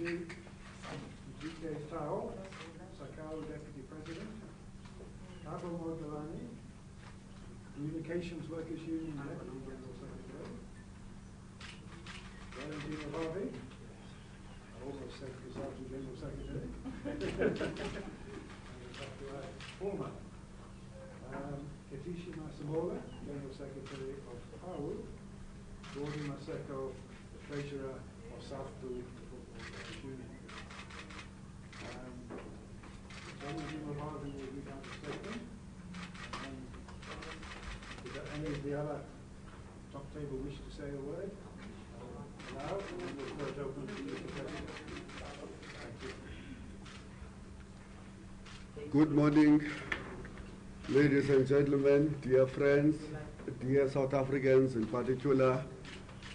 GK Tao, Sakao Deputy President, Cabo Mordelani, Communications Workers Union Deputy General Secretary, Zwelinzima Vavi, I almost said Cosatu General Secretary, former, Ketishi Masamola, General Secretary of PAU, Gordon Maseko, the Treasurer of Cosatu, the Football Workers Union. Zwelinzima Vavi will read out the statement. Is there any of the other top table wish to say a word? Allow, and we'll throw it open to the President. Thank you. Good morning, ladies and gentlemen, dear friends, dear South Africans in particular,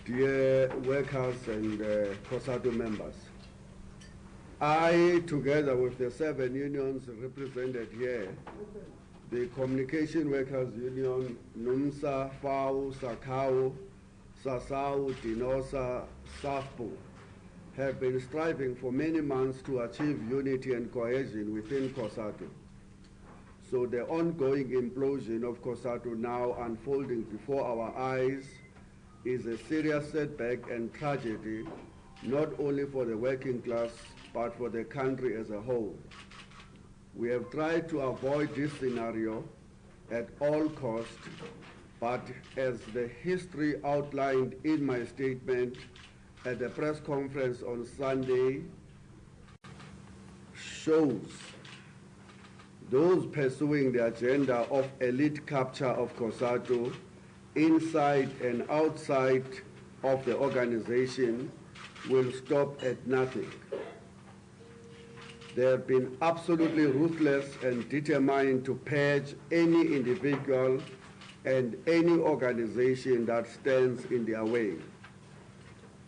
dear workers and Cosatu members. I, together with the 7 unions represented here, the Communication Workers Union, NUMSA, FAU, SACAO, SASAU, DINOSA, SAFPO, have been striving for many months to achieve unity and cohesion within Cosatu. So the ongoing implosion of Cosatu now unfolding before our eyes is a serious setback and tragedy, not only for the working class, but for the country as a whole. We have tried to avoid this scenario at all costs, but as the history outlined in my statement at the press conference on Sunday shows, those pursuing the agenda of elite capture of Cosatu inside and outside of the organization will stop at nothing. They have been absolutely ruthless and determined to purge any individual and any organization that stands in their way.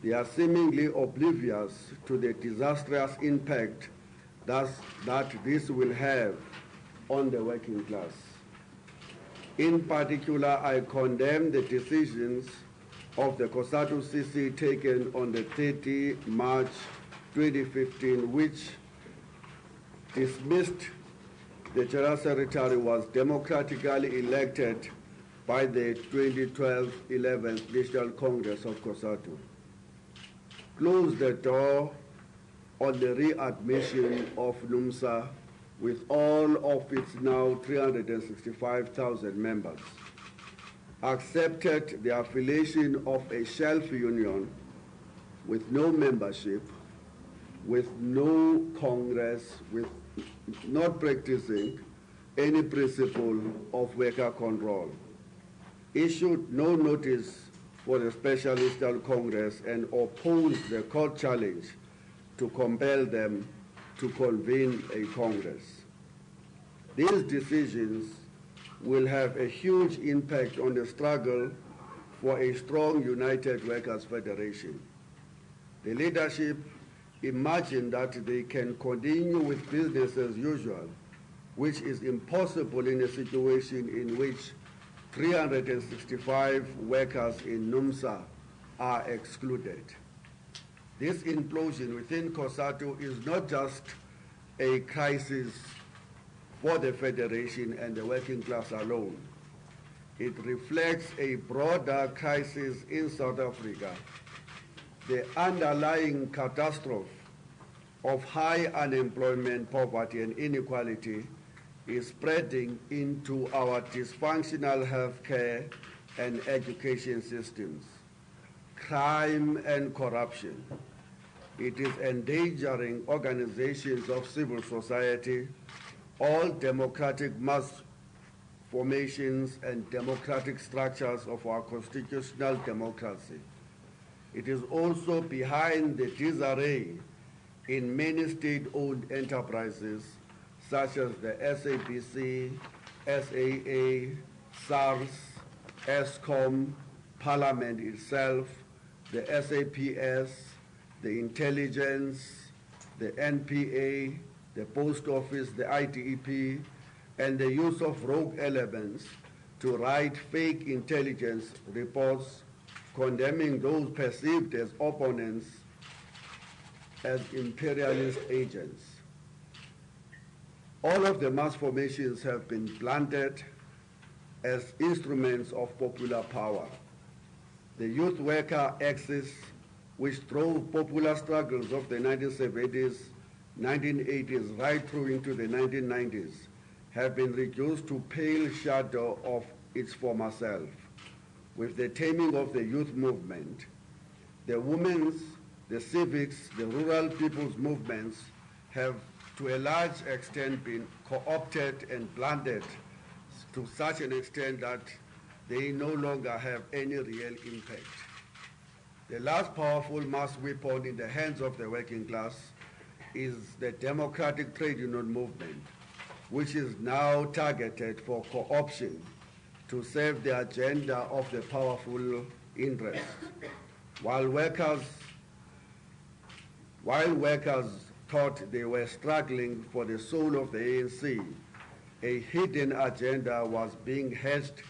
They are seemingly oblivious to the disastrous impact that this will have on the working class. In particular, I condemn the decisions of the Cosatu CC taken on the 30 March 2015, which dismissed the General Secretary was democratically elected by the 2012 11th National Congress of Cosatu. Closed the door on the readmission of NUMSA with all of its now 365,000 members. Accepted the affiliation of a shelf union with no membership, with no Congress, with not practicing any principle of worker control. Issued no notice for the Special National Congress and opposed the court challenge to compel them to convene a Congress. These decisions will have a huge impact on the struggle for a strong United Workers' Federation. The leadership imagine that they can continue with business as usual, which is impossible in a situation in which 365 workers in NUMSA are excluded. This implosion within Cosatu is not just a crisis for the Federation and the working class alone. It reflects a broader crisis in South Africa. The underlying catastrophe of high unemployment, poverty, and inequality is spreading into our dysfunctional healthcare and education systems, crime and corruption. It is endangering organizations of civil society, all democratic mass formations and democratic structures of our constitutional democracy. It is also behind the disarray in many state-owned enterprises such as the SABC, SAA, SARS, ESCOM, Parliament itself, the SAPS, the intelligence, the NPA, the Post Office, the ITEP, and the use of rogue elements to write fake intelligence reports condemning those perceived as opponents as imperialist agents. All of the mass formations have been planted as instruments of popular power. The youth worker axis, which drove popular struggles of the 1970s, 1980s, right through into the 1990s, have been reduced to pale shadow of its former self. With the taming of the youth movement, the women's, the civics, the rural people's movements have to a large extent been co-opted and blunted to such an extent that they no longer have any real impact. The last powerful mass weapon in the hands of the working class is the democratic trade union movement, which is now targeted for co-option to serve the agenda of the powerful interests. While workers thought they were struggling for the soul of the ANC, a hidden agenda was being hatched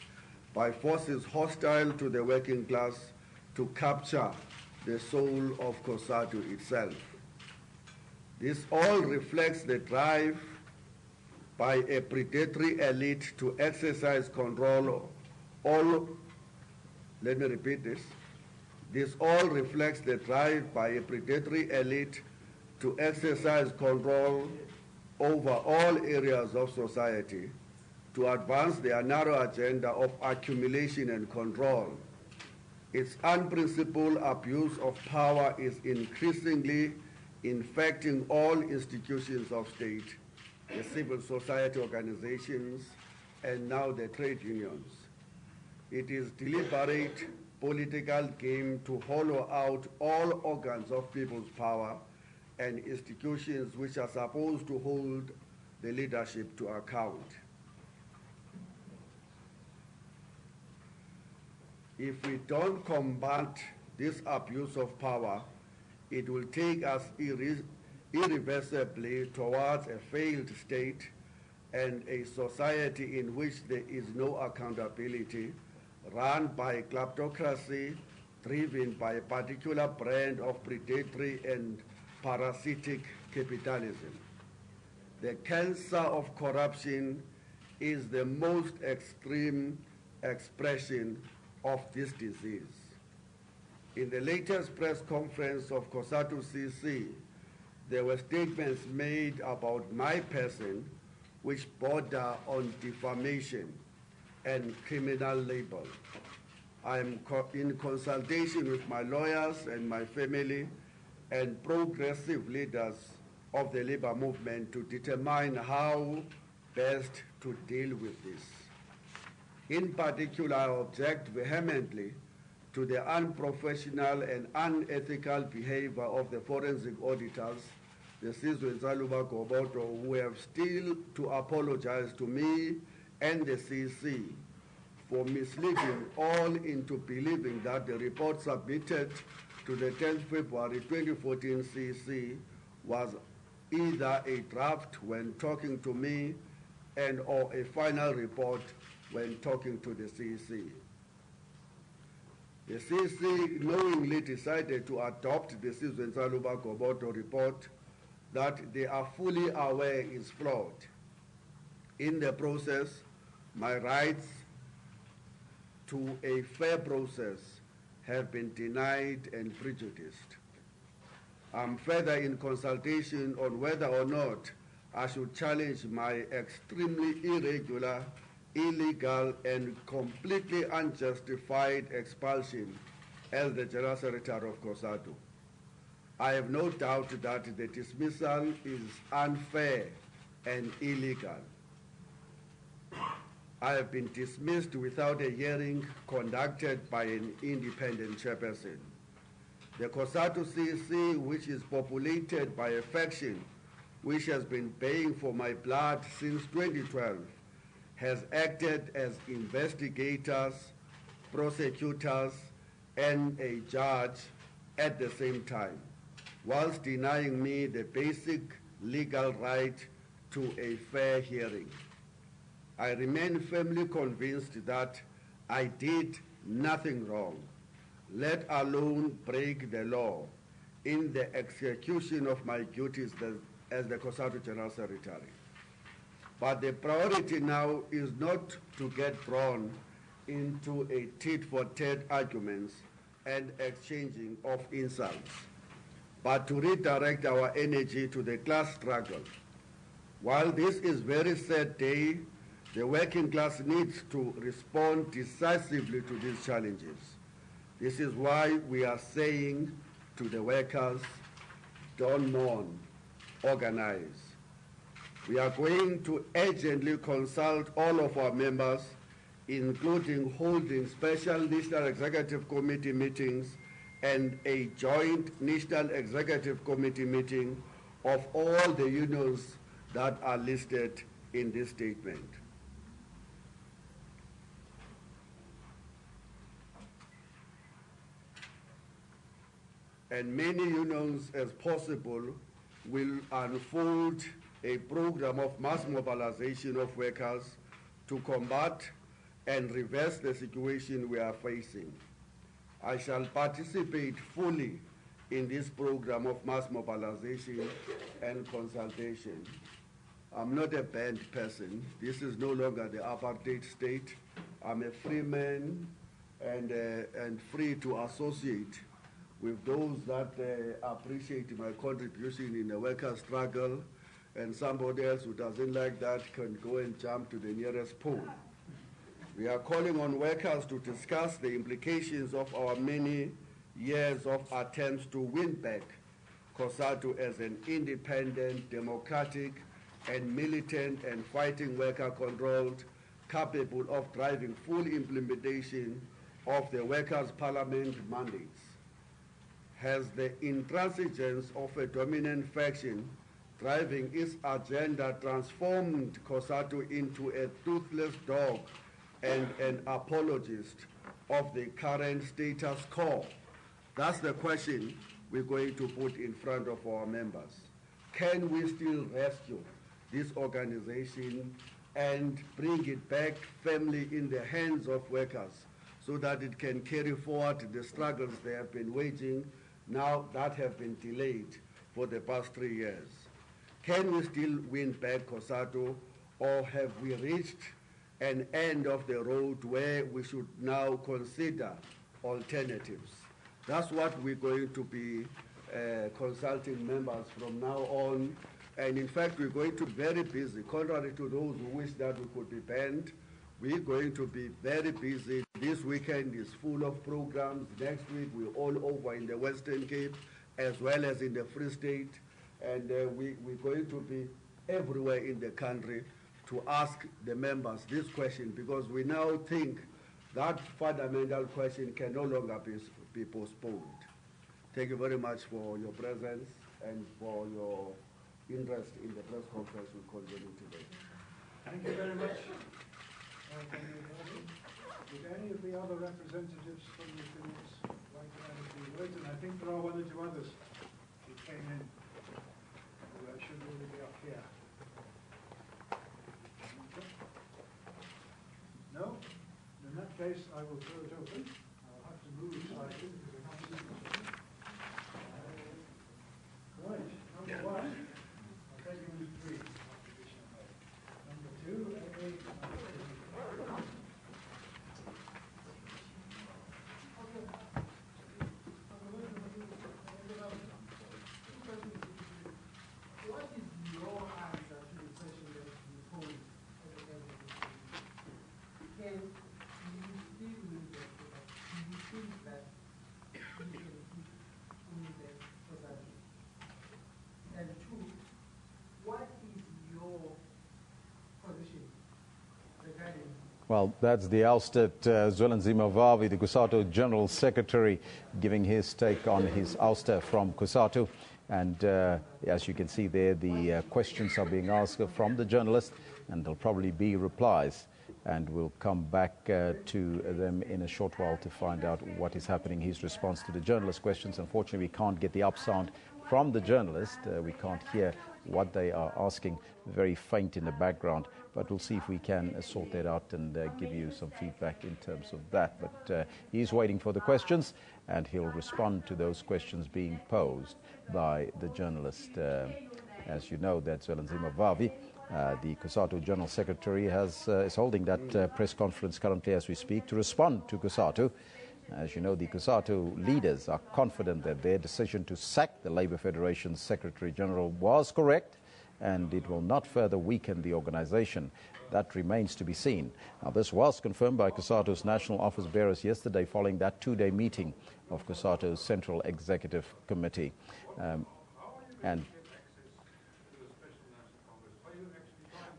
by forces hostile to the working class to capture the soul of Cosatu itself. This all reflects the drive by a predatory elite to exercise control let me repeat this. This all reflects the drive by a predatory elite to exercise control over all areas of society to advance their narrow agenda of accumulation and control. Its unprincipled abuse of power is increasingly infecting all institutions of state, the civil society organizations, and now the trade unions. It is deliberate political game to hollow out all organs of people's power and institutions which are supposed to hold the leadership to account. If we don't combat this abuse of power, it will take us irreversibly towards a failed state and a society in which there is no accountability, run by kleptocracy, driven by a particular brand of predatory and parasitic capitalism. The cancer of corruption is the most extreme expression of this disease. In the latest press conference of Cosatu CC, there were statements made about my person which border on defamation and criminal label. I am in consultation with my lawyers and my family and progressive leaders of the labor movement to determine how best to deal with this. In particular, I object vehemently to the unprofessional and unethical behavior of the forensic auditors, the Zwelinzima Vavi, who have still to apologize to me and the CC for misleading all into believing that the report submitted to the 10th February 2014 CC was either a draft when talking to me and or a final report when talking to the CC. The CC knowingly decided to adopt the Zwelinzima Vavi report that they are fully aware is flawed. In the process, my rights to a fair process have been denied and prejudiced. I'm further in consultation on whether or not I should challenge my extremely irregular, illegal, and completely unjustified expulsion as the General Secretary of Cosatu. I have no doubt that the dismissal is unfair and illegal. I have been dismissed without a hearing conducted by an independent chairperson. The Cosatu CC, which is populated by a faction which has been paying for my blood since 2012, has acted as investigators, prosecutors, and a judge at the same time, whilst denying me the basic legal right to a fair hearing. I remain firmly convinced that I did nothing wrong, let alone break the law, in the execution of my duties as the Cosatu General Secretary. But the priority now is not to get drawn into a tit-for-tat arguments and exchanging of insults, but to redirect our energy to the class struggle. While this is a very sad day, the working class needs to respond decisively to these challenges. This is why we are saying to the workers, don't mourn, organize. We are going to urgently consult all of our members, including holding special National Executive Committee meetings and a joint National Executive Committee meeting of all the unions that are listed in this statement. And many unions as possible will unfold a program of mass mobilization of workers to combat and reverse the situation we are facing. I shall participate fully in this program of mass mobilization and consultation. I'm not a banned person. This is no longer the apartheid state. I'm a free man and free to associate with those that appreciate my contribution in the workers' struggle, and somebody else who doesn't like that can go and jump to the nearest pool. We are calling on workers to discuss the implications of our many years of attempts to win back Cosatu as an independent, democratic, and militant and fighting worker-controlled, capable of driving full implementation of the workers' parliament mandates. Has the intransigence of a dominant faction driving its agenda transformed Cosatu into a toothless dog and an apologist of the current status quo? That's the question we're going to put in front of our members. Can we still rescue this organization and bring it back firmly in the hands of workers so that it can carry forward the struggles they have been waging now that have been delayed for the past 3 years? Can we still win back Cosatu, or have we reached an end of the road where we should now consider alternatives? That's what we're going to be consulting members from now on. And in fact, we're going to be very busy. Contrary to those who wish that we could be banned, we're going to be very busy. This weekend is full of programs. Next week, we're all over in the Western Cape, as well as in the Free State. And we're going to be everywhere in the country to ask the members this question, because we now think that fundamental question can no longer be postponed. Thank you very much for your presence and for your interest in the press conference we're convening today. Thank you very much. Would any of the other representatives from the groups like to add a few words? And I think there are one or two others who came in who should really be up here. No? In that case, I will throw it open. I'll have to move slightly because I can't see much. Right, number one. I'll take you with three. Number two, Well, that's the ousted Zwelinzima Vavi, the Cosatu General Secretary, giving his take on his ouster from Cosatu. And as you can see there, the questions are being asked from the journalists, and there'll probably be replies. And we'll come back to them in a short while to find out what is happening. His response to the journalist questions. Unfortunately, we can't get the up sound from the journalist. We can't hear what they are asking, very faint in the background, but we'll see if we can sort that out and give you some feedback in terms of that. But he's waiting for the questions, and he'll respond to those questions being posed by the journalist. As you know, that Zwelinzima Vavi, the Cosatu General Secretary, is holding that press conference currently as we speak to respond to Cosatu. As you know, the Cosatu leaders are confident that their decision to sack the Labour Federation's Secretary General was correct, and it will not further weaken the organisation. That remains to be seen. Now, this was confirmed by Cosatu's national office bearers yesterday following that two-day meeting of Cosatu's Central Executive Committee. And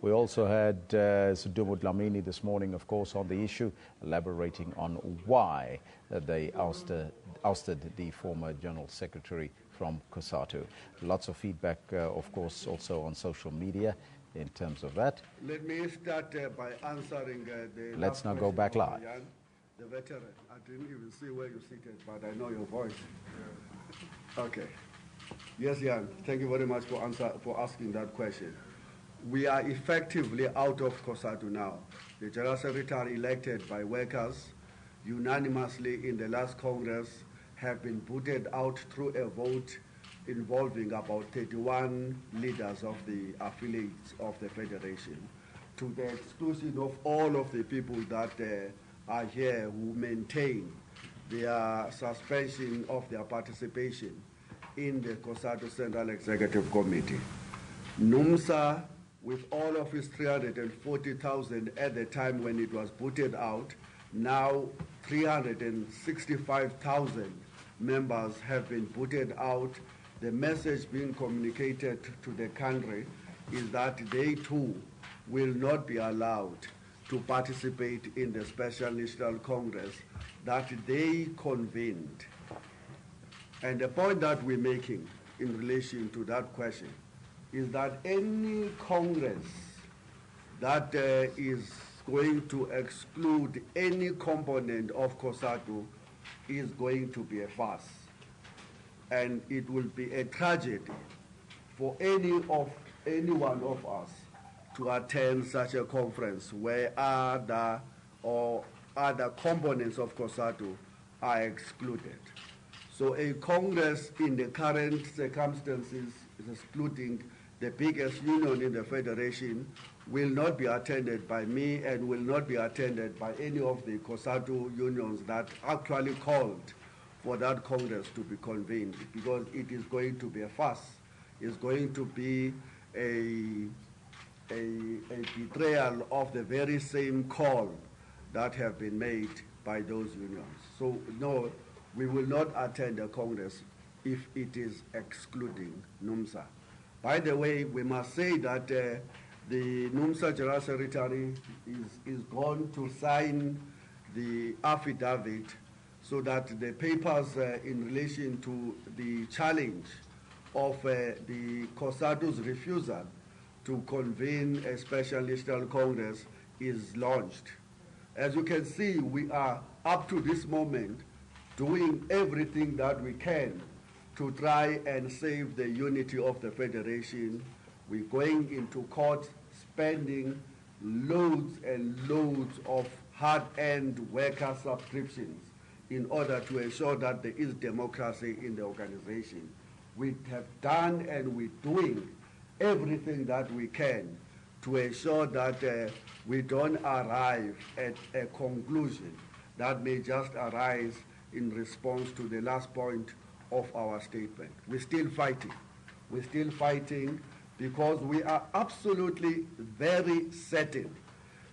we also had Sudumo Dlamini this morning, of course, on the issue, elaborating on why they ousted the former General Secretary from Cosatu. Lots of feedback, of course, also on social media in terms of that. Let me start by answering the Let's now go back live. Jan, the veteran. I didn't even see where you're seated, but I know your voice. Okay. Yes, Jan, thank you very much for asking that question. We are effectively out of Cosatu now. The General Secretary elected by workers unanimously in the last Congress have been booted out through a vote involving about 31 leaders of the affiliates of the Federation, to the exclusion of all of the people that are here who maintain their suspension of their participation in the Cosatu Central Executive Committee. NUMSA, with all of its 340,000 at the time when it was booted out, now 365,000 members have been booted out. The message being communicated to the country is that they too will not be allowed to participate in the Special National Congress that they convened. And the point that we're making in relation to that question is that any Congress that is going to exclude any component of Cosatu is going to be a farce. And it will be a tragedy for any one of us to attend such a conference where other components of Cosatu are excluded. So a Congress in the current circumstances is excluding the biggest union in the Federation, will not be attended by me and will not be attended by any of the Cosatu unions that actually called for that Congress to be convened, because it is going to be a farce. It's going to be a betrayal of the very same call that have been made by those unions. So no, we will not attend a Congress if it is excluding NUMSA. By the way, we must say that the NUMSA General Secretary is going to sign the affidavit so that the papers in relation to the challenge of the Cosatu's refusal to convene a Special National Congress is launched. As you can see, we are up to this moment doing everything that we can to try and save the unity of the Federation. We're going into court, spending loads and loads of hard-earned worker subscriptions in order to ensure that there is democracy in the organization. We have done and we're doing everything that we can to ensure that we don't arrive at a conclusion that may just arise in response to the last point of our statement. We're still fighting. We're still fighting because we are absolutely very certain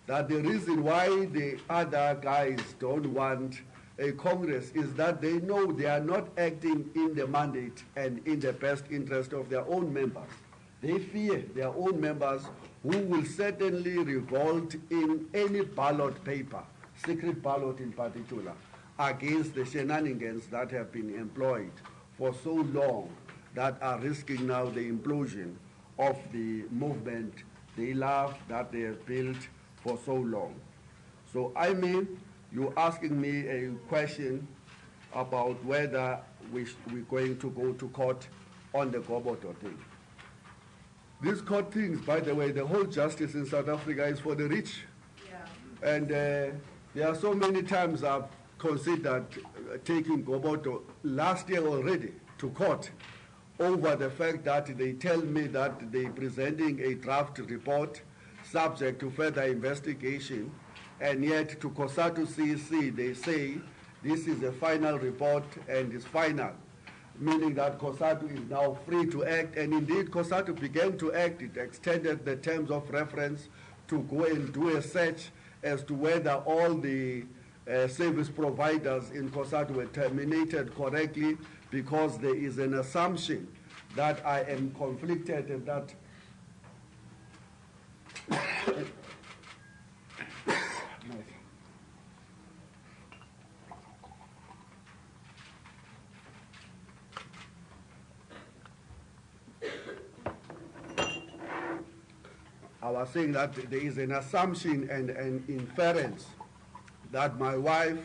that the reason why the other guys don't want a Congress is that they know they are not acting in the mandate and in the best interest of their own members. They fear their own members who will certainly revolt in any ballot paper, secret ballot in particular, against the shenanigans that have been employed for so long that are risking now the implosion of the movement they love, that they have built for so long. So I mean, you're asking me a question about whether we're going to go to court on the Goboto thing. These court things, by the way, the whole justice in South Africa is for the rich. Yeah. And there are so many times I've considered taking Goboto last year already to court over the fact that they tell me that they're presenting a draft report subject to further investigation, and yet to Cosatu CEC they say this is a final report and is final, meaning that Cosatu is now free to act, and indeed Cosatu began to act. It extended the terms of reference to go and do a search as to whether all the service providers in Cosatu were terminated correctly, because there is an assumption that I am conflicted and that I was saying that there is an assumption and an inference that my wife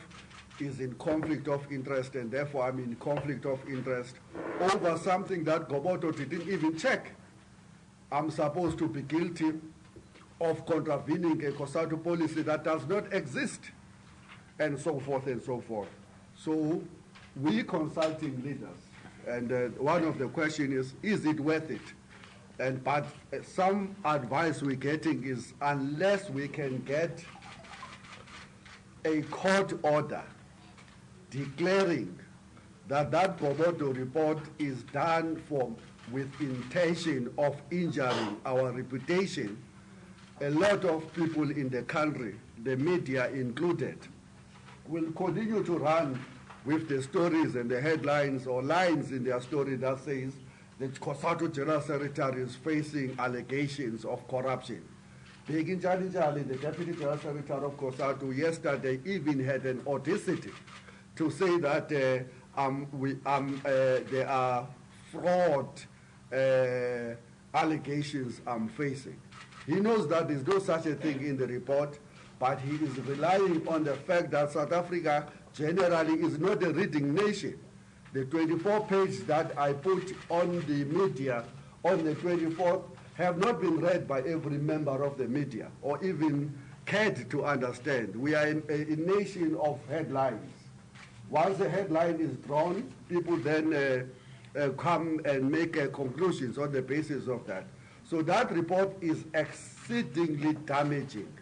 is in conflict of interest, and therefore I'm in conflict of interest over something that Goboto didn't even check. I'm supposed to be guilty of contravening a Cosatu policy that does not exist, and so forth and so forth. So we consulting leaders, and one of the questions is it worth it? But some advice we're getting is, unless we can get a court order declaring that that Goboto report is done with intention of injuring our reputation, a lot of people in the country, the media included, will continue to run with the stories and the headlines or lines in their story that says the Cosatu General Secretary is facing allegations of corruption. Begin Jali, the Deputy General Secretary of Cosatu, yesterday even had an audacity to say that there are fraud allegations I'm facing. He knows that there's no such a thing in the report, but he is relying on the fact that South Africa generally is not a reading nation. The 24-page that I put on the media on the 24th have not been read by every member of the media or even cared to understand. We are a nation of headlines. Once a headline is drawn, people then come and make conclusions on the basis of that. So that report is exceedingly damaging.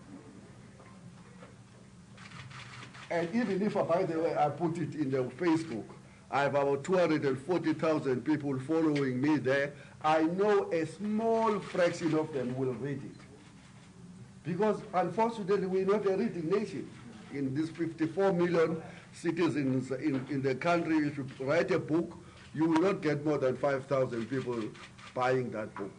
And even if, by the way, I put it in the Facebook, I have about 240,000 people following me there. I know a small fraction of them will read it. Because unfortunately, we're not a reading nation. In these 54 million citizens in the country, if you write a book, you will not get more than 5,000 people buying that book.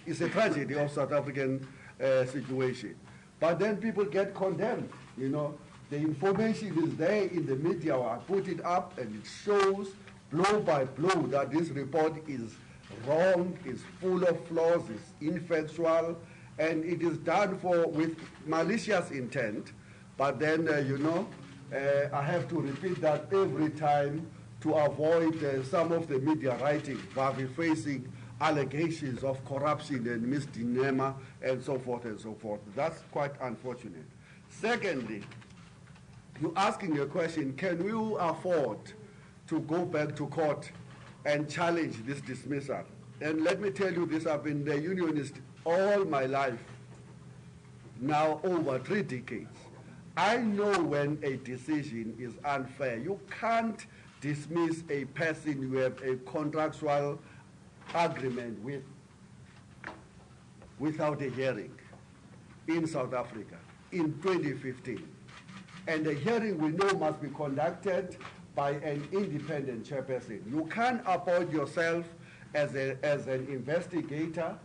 It's a tragedy of South African situation. But then people get condemned, you know. The information is there in the media. I put it up and it shows blow by blow that this report is wrong, is full of flaws, is ineffectual, and it is done with malicious intent. But then, I have to repeat that every time to avoid some of the media writing, Vavi facing allegations of corruption and misdemeanor and so forth and so forth. That's quite unfortunate. Secondly, you're asking a question, can we afford to go back to court and challenge this dismissal? And let me tell you this, I've been a unionist all my life, now over 3 decades. I know when a decision is unfair. You can't dismiss a person you have a contractual agreement with without a hearing in South Africa in 2015. And the hearing we know must be conducted by an independent chairperson. You can't appoint yourself as an investigator,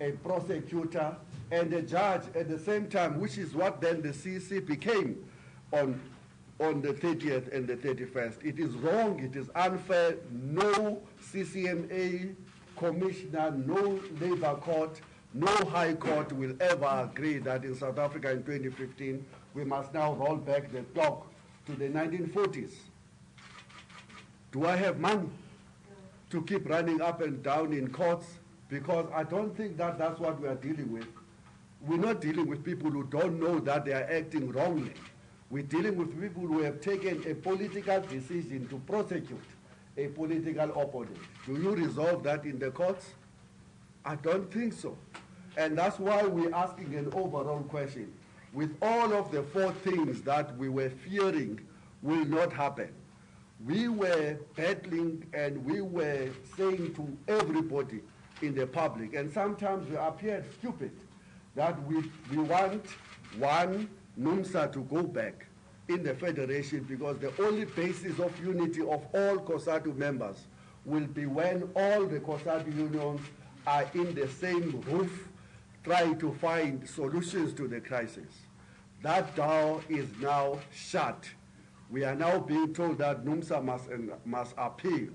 a prosecutor, and a judge at the same time, which is what then the CC became on the 30th and the 31st. It is wrong, it is unfair. No CCMA commissioner, no labor court, no high court will ever agree that in South Africa in 2015, we must now roll back the clock to the 1940s. Do I have money to keep running up and down in courts, because I don't think that that's what we are dealing with. We're not dealing with people who don't know that they are acting wrongly. We're dealing with people who have taken a political decision to prosecute a political opponent. Do you resolve that in the courts? I don't think so. And that's why we're asking an overall question. With all of the 4 things that we were fearing will not happen, we were battling and we were saying to everybody in the public, and sometimes we appeared stupid, that we want one NUMSA to go back in the federation, because the only basis of unity of all Cosatu members will be when all the Cosatu unions are in the same roof trying to find solutions to the crisis. That door is now shut. We are now being told that NUMSA must appeal.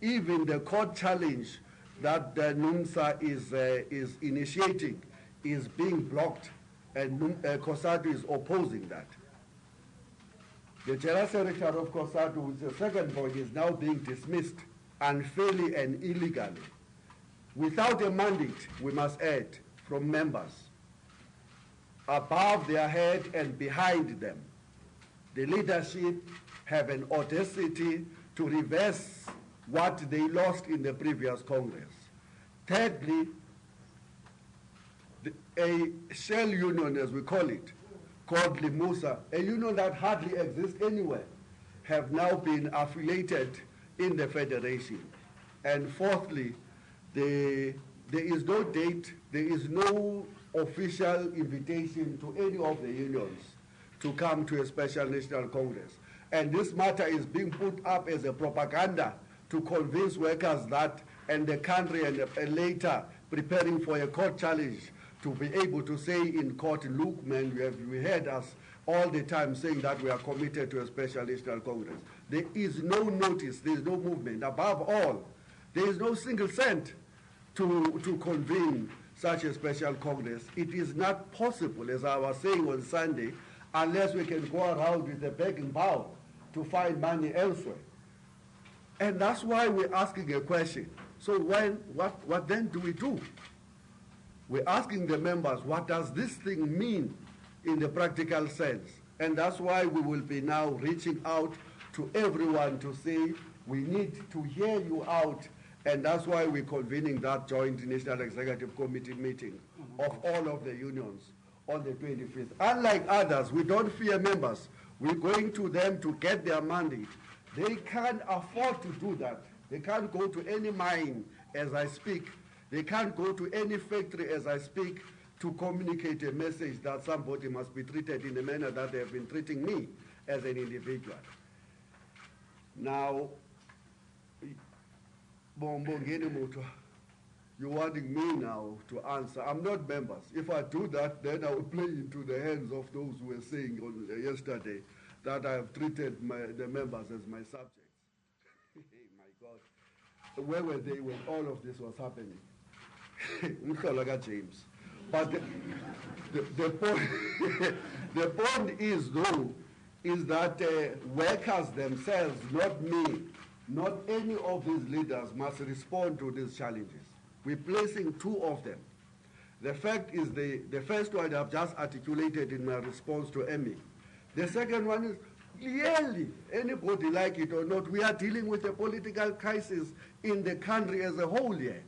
Even the court challenge that the NUMSA is initiating is being blocked, and Cosatu is opposing that. The General Secretary of Cosatu, with the second point, is now being dismissed unfairly and illegally, without a mandate, we must add, from members, above their head and behind them. The leadership have an audacity to reverse what they lost in the previous Congress. Thirdly, a shell union, as we call it, called Limusa, a union that hardly exists anywhere, have now been affiliated in the federation. And fourthly, there is no date, there is no official invitation to any of the unions to come to a special national congress. And this matter is being put up as a propaganda to convince workers that, and the country, and later preparing for a court challenge to be able to say in court, look, man, you heard us all the time saying that we are committed to a special national congress. There is no notice, there is no movement. Above all, there is no single cent to convene such a special congress. It is not possible, as I was saying on Sunday, unless we can go around with a begging bowl to find money elsewhere. And that's why we're asking a question. So what then do we do? We're asking the members, what does this thing mean in the practical sense? And that's why we will be now reaching out to everyone to say, we need to hear you out, and that's why we're convening that joint National Executive Committee meeting of all of the unions on the 25th. Unlike others, we don't fear members. We're going to them to get their mandate. They can't afford to do that. They can't go to any mine as I speak. They can't go to any factory as I speak to communicate a message that somebody must be treated in the manner that they have been treating me as an individual. Now, you're wanting me now to answer. I'm not members. If I do that, then I will play into the hands of those who were saying yesterday that I have treated the members as my subjects. My God. Where were they when all of this was happening? James. But the point is, though, is that workers themselves, not me, not any of these leaders, must respond to these challenges. We're placing 2 of them. The fact is the first one I've just articulated in my response to Emmy. The second one is, clearly, anybody like it or not, we are dealing with a political crisis in the country as a whole here.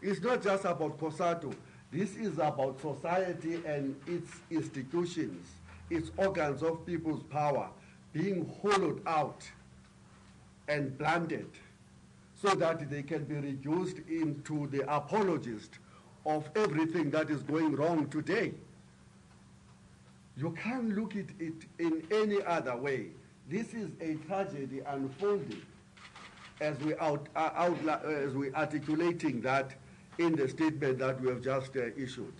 It's not just about Cosatu. This is about society and its institutions, its organs of people's power being hollowed out and blunted so that they can be reduced into the apologist of everything that is going wrong today. You can't look at it in any other way. This is a tragedy unfolding as we articulating that in the statement that we have just issued.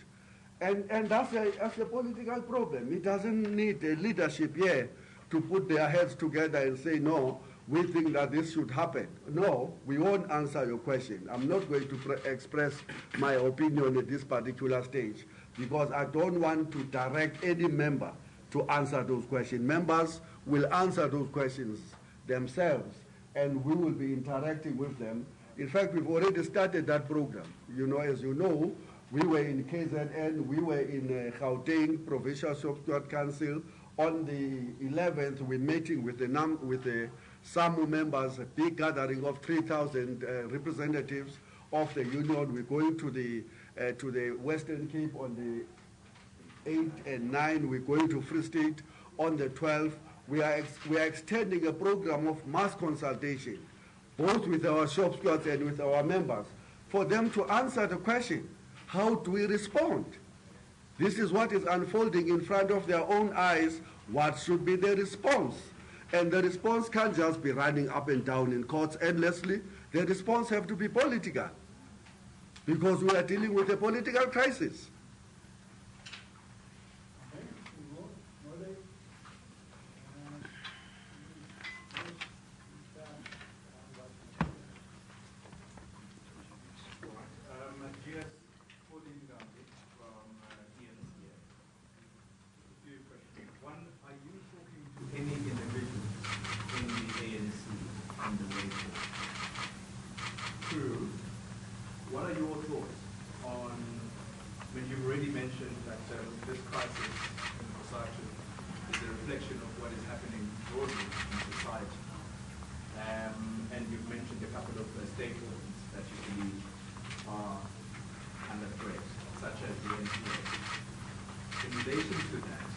And that's a political problem. It doesn't need a leadership here to put their heads together and say, no, we think that this should happen. No, we won't answer your question. I'm not going to express my opinion at this particular stage because I don't want to direct any member to answer those questions. Members will answer those questions themselves, and we will be interacting with them In fact, we've already started that program. You know, as you know, we were in KZN, we were in Gauteng Provincial Shop Steward Council. On the 11th, we're meeting with the SAMU members, a big gathering of 3,000 representatives of the union. We're going to the Western Cape on the 8th and 9th. We're going to Free State on the 12th. We are extending a program of mass consultation, both with our shop stewards and with our members, for them to answer the question, how do we respond? This is what is unfolding in front of their own eyes. What should be the response? And the response can't just be running up and down in courts endlessly. The response has to be political, because we are dealing with a political crisis. What are your thoughts on, when you've already mentioned that this crisis in Cosatu is a reflection of what is happening broadly in society, and you've mentioned a couple of stakeholders that you believe are under threat, such as the NPA. In relation to that,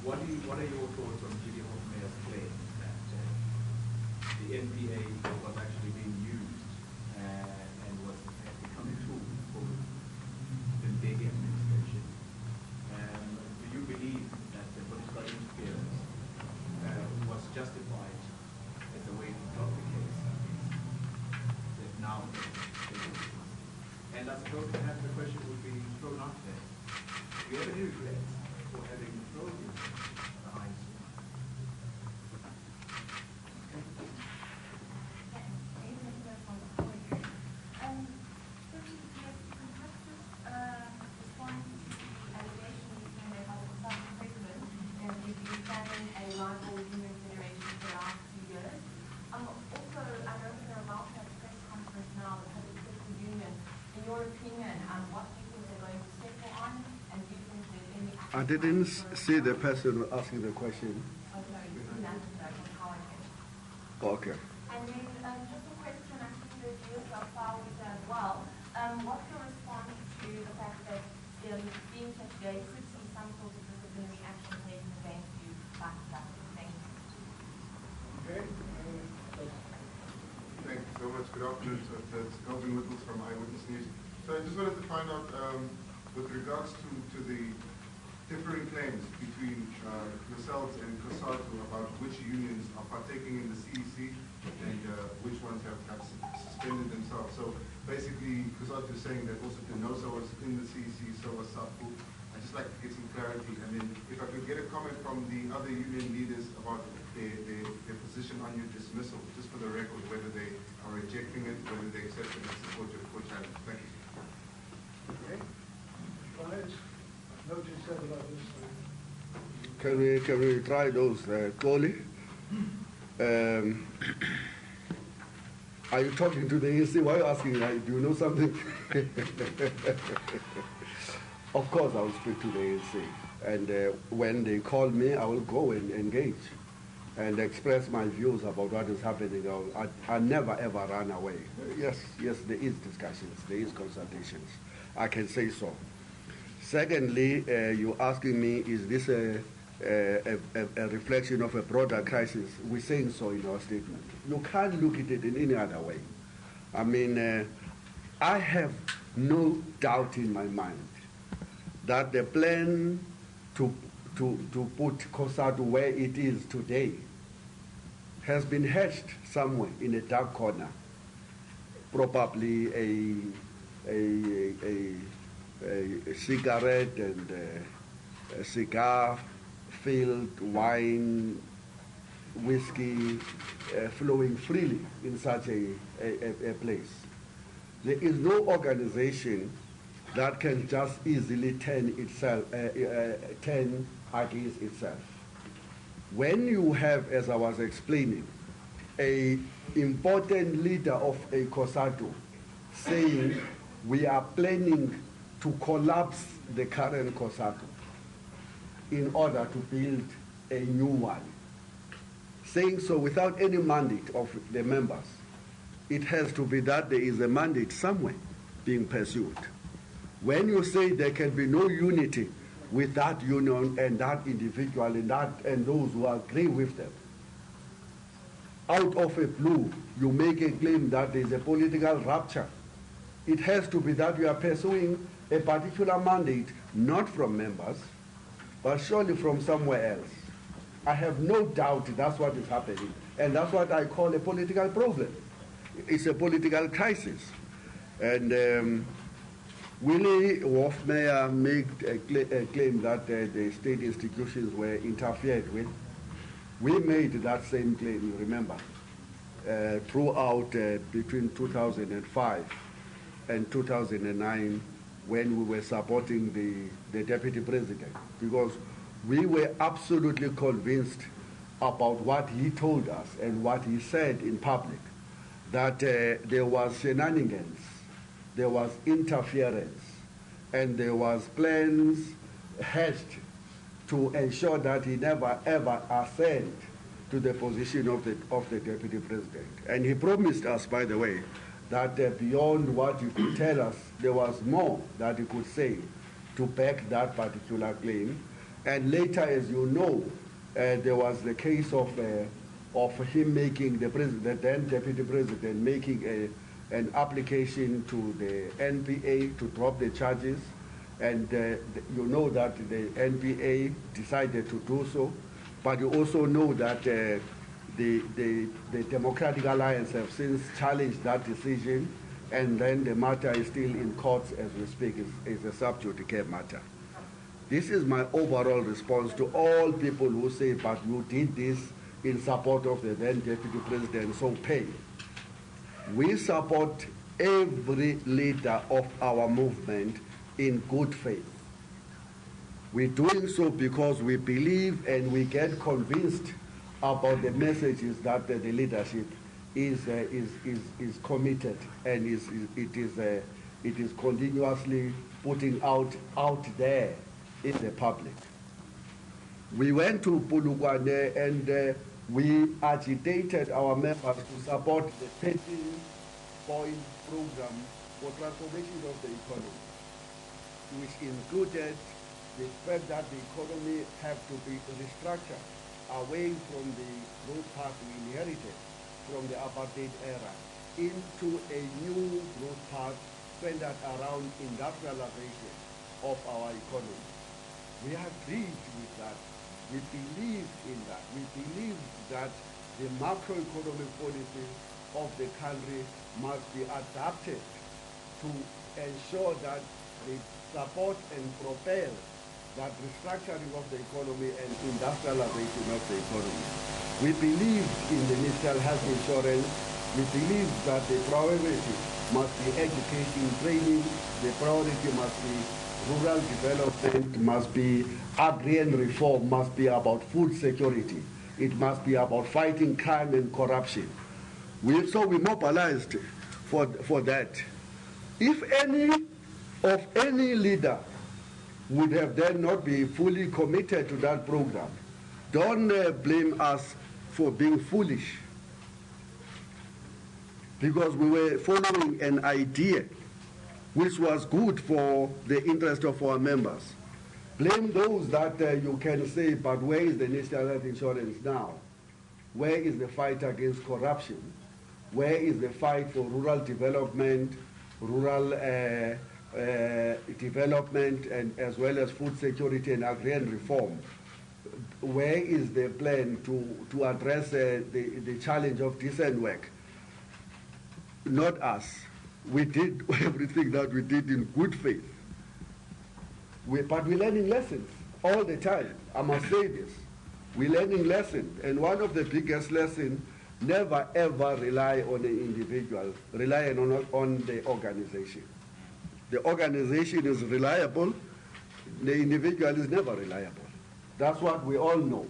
what are your thoughts on Judy Hofmeier's claim that the NPA was actually being used and was become a tool for the big administration? Do you believe that the political interference was justified as a way to drop the case that now? And I suppose perhaps the question would be thrown out there. Do you have any regrets for having thrown you behind? I didn't see the person asking the question. Okay. And then just a question actually to the of Vavi as well. What's your response to the fact that being such today could see some sort of disciplinary action taken against you back to back? Thank you. Okay. Thank you so much. Good afternoon. So it's Calvin Whittles from Eyewitness News. So I just wanted to find out, with regards to the differing claims between yourselves and Cosatu about which unions are partaking in the CEC and which ones have suspended themselves. So basically, Cosatu is saying that also Denosa was in the CEC, so was SABC. I'd just like to get some clarity. And then if I could get a comment from the other union leaders about their position on your dismissal, just for the record, whether they are rejecting it, whether they accept it and support your court challenge. Thank you. Okay. Guys, notice several others. Can we try those, Koli? Are you talking to the ANC? Why are you asking? Do you know something? Of course, I will speak to the ANC. And when they call me, I will go and engage and express my views about what is happening. I never, ever run away. Yes, there is discussions, there is consultations. I can say so. Secondly, you're asking me, is this a reflection of a broader crisis? We're saying so in our statement. You can't look at it in any other way. I mean, I have no doubt in my mind that the plan to put Cosatu where it is today has been hatched somewhere in a dark corner. Probably a cigarette and a cigar-filled wine, whiskey flowing freely in such a place. There is no organization that can just easily turn against itself. When you have, as I was explaining, an important leader of a Cosatu saying we are planning to collapse the current Cosatu in order to build a new one. Saying so without any mandate of the members. It has to be that there is a mandate somewhere being pursued. When you say there can be no unity with that union and that individual and those who agree with them, out of a blue, you make a claim that there is a political rupture. It has to be that you are pursuing a particular mandate, not from members, but surely from somewhere else. I have no doubt that's what is happening, and that's what I call a political problem. It's a political crisis. And Willie Wolfmeyer made a claim that the state institutions were interfered with. We made that same claim, you remember, throughout between 2005 and 2009 when we were supporting the deputy president, because we were absolutely convinced about what he told us and what he said in public, that there was shenanigans, there was interference, and there was plans hatched to ensure that he never ever ascend to the position of the deputy president. And he promised us, by the way, that beyond what he could tell us, there was more that he could say to back that particular claim. And later, as you know, there was the case of him making the then deputy president making an application to the NPA to drop the charges, and you know that the NPA decided to do so, but you also know that the Democratic Alliance have since challenged that decision, and then the matter is still in courts as we speak. It's a sub judice matter. This is my overall response to all people who say, but you did this in support of the then deputy president, so pay. We support every leader of our movement in good faith. We're doing so because we believe and we get convinced about the messages that the leadership is committed and it is continuously putting out there in the public. We went to Polokwane and we agitated our members to support the 13-point program for transformation of the economy, which included the fact that the economy had to be restructured away from the growth path we inherited from the apartheid era into a new growth path centered around industrialization of our economy. We agreed with that. We believe in that. We believe that the macroeconomic policies of the country must be adapted to ensure that they support and propel that restructuring of the economy and industrialization of the economy. We believe in the national health insurance. We believe that the priority must be education, training. The priority must be rural development, must be agrarian reform, must be about food security. It must be about fighting crime and corruption. So we mobilized for that. If any leader would have then not be fully committed to that program, don't blame us for being foolish, because we were following an idea which was good for the interest of our members. Blame those that you can say, but where is the national health insurance now? Where is the fight against corruption? Where is the fight for rural development, development, and as well as food security and agrarian reform? Where is the plan to address the challenge of decent work? Not us. We did everything that we did in good faith. But we're learning lessons all the time. I must say this. We're learning lessons. And one of the biggest lessons, never ever rely on an individual, rely on the organization. The organization is reliable. The individual is never reliable. That's what we all know.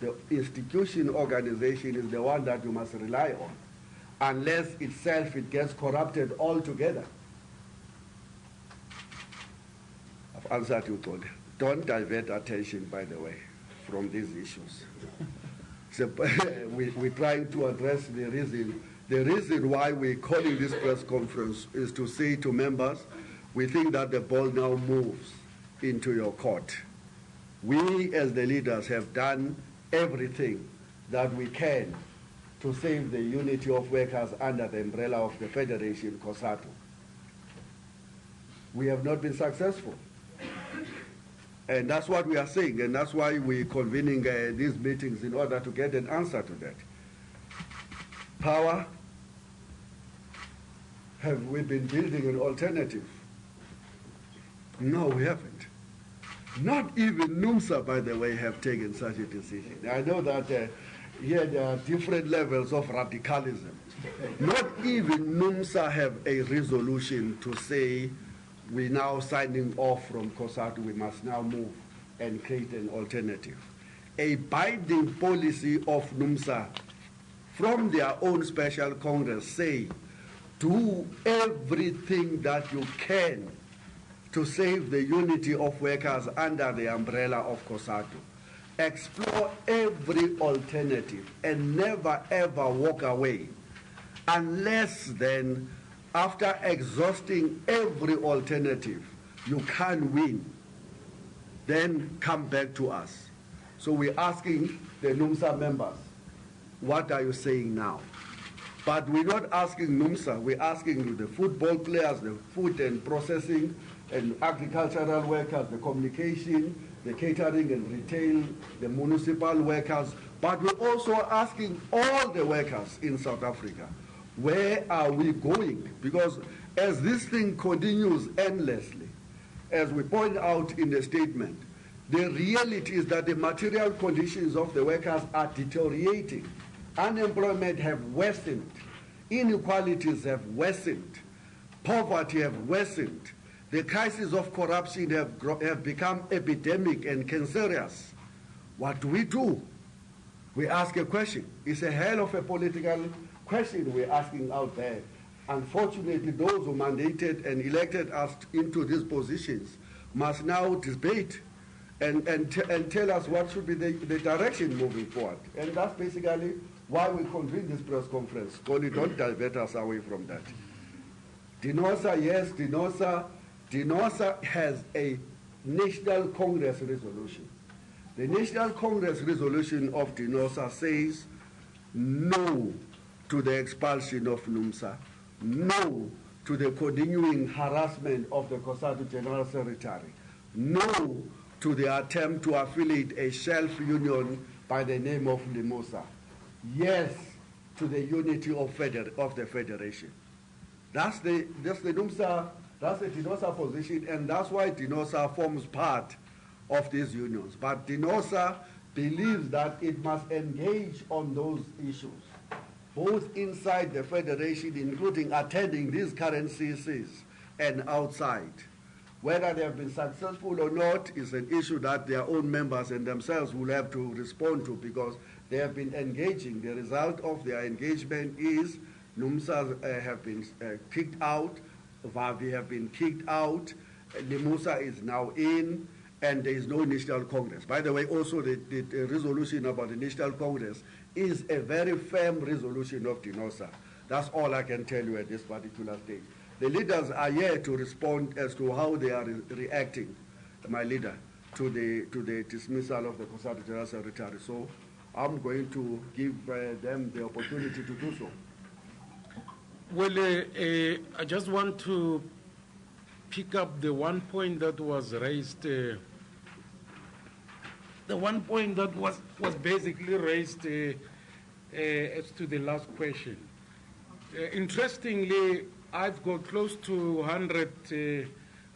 The institution organization is the one that you must rely on, unless itself it gets corrupted altogether. I've answered you, Tony. Don't divert attention, by the way, from these issues. So, we're trying to address the reason. The reason why we're calling this press conference is to say to members, we think that the ball now moves into your court. We, as the leaders, have done everything that we can to save the unity of workers under the umbrella of the Federation, Cosatu. We have not been successful. And that's what we are saying, and that's why we're convening these meetings in order to get an answer to that. Power, have we been building an alternative? No, we haven't. Not even NUMSA, by the way, have taken such a decision. I know that here there are different levels of radicalism. Not even NUMSA have a resolution to say we're now signing off from Cosatu, we must now move and create an alternative. A binding policy of NUMSA from their own special congress say, do everything that you can to save the unity of workers under the umbrella of Cosatu. Explore every alternative and never ever walk away unless then, after exhausting every alternative, you can't win, then come back to us. So we're asking the NUMSA members, what are you saying now? But we're not asking NUMSA, we're asking the football players, the food and processing and agricultural workers, the communication, the catering and retail, the municipal workers, but we're also asking all the workers in South Africa, where are we going? Because as this thing continues endlessly, as we point out in the statement, the reality is that the material conditions of the workers are deteriorating. Unemployment have worsened. Inequalities have worsened. Poverty have worsened. The crisis of corruption have become epidemic and cancerous. What do? We ask a question. It's a hell of a political question we're asking out there. Unfortunately, those who mandated and elected us into these positions must now debate and tell us what should be the direction moving forward. And that's basically why we convened this press conference. Tony, don't divert us away from that. DINOSA, yes, DINOSA has a National Congress resolution. The National Congress resolution of DINOSA says no to the expulsion of NUMSA, no to the continuing harassment of the Cosatu General Secretary, no to the attempt to affiliate a shelf union by the name of Limosa, yes to the unity of the Federation. That's the NUMSA, that's the DINOSA position, and that's why DINOSA forms part of these unions. But DINOSA believes that it must engage on those issues, both inside the Federation, including attending these current CCs, and outside. Whether they have been successful or not is an issue that their own members and themselves will have to respond to, because they have been engaging. The result of their engagement is NUMSA have been kicked out, Vavi have been kicked out, Limosa is now in, and there is no National Congress. By the way, also the resolution about the National Congress is a very firm resolution of DINOSA. That's all I can tell you at this particular stage. The leaders are here to respond as to how they are reacting, my leader, to the dismissal of the Cosatu General Secretary. So I'm going to give them the opportunity to do so. Well, I just want to pick up the one point that was raised, the one point that was basically raised as to the last question. Interestingly, I've got close to 100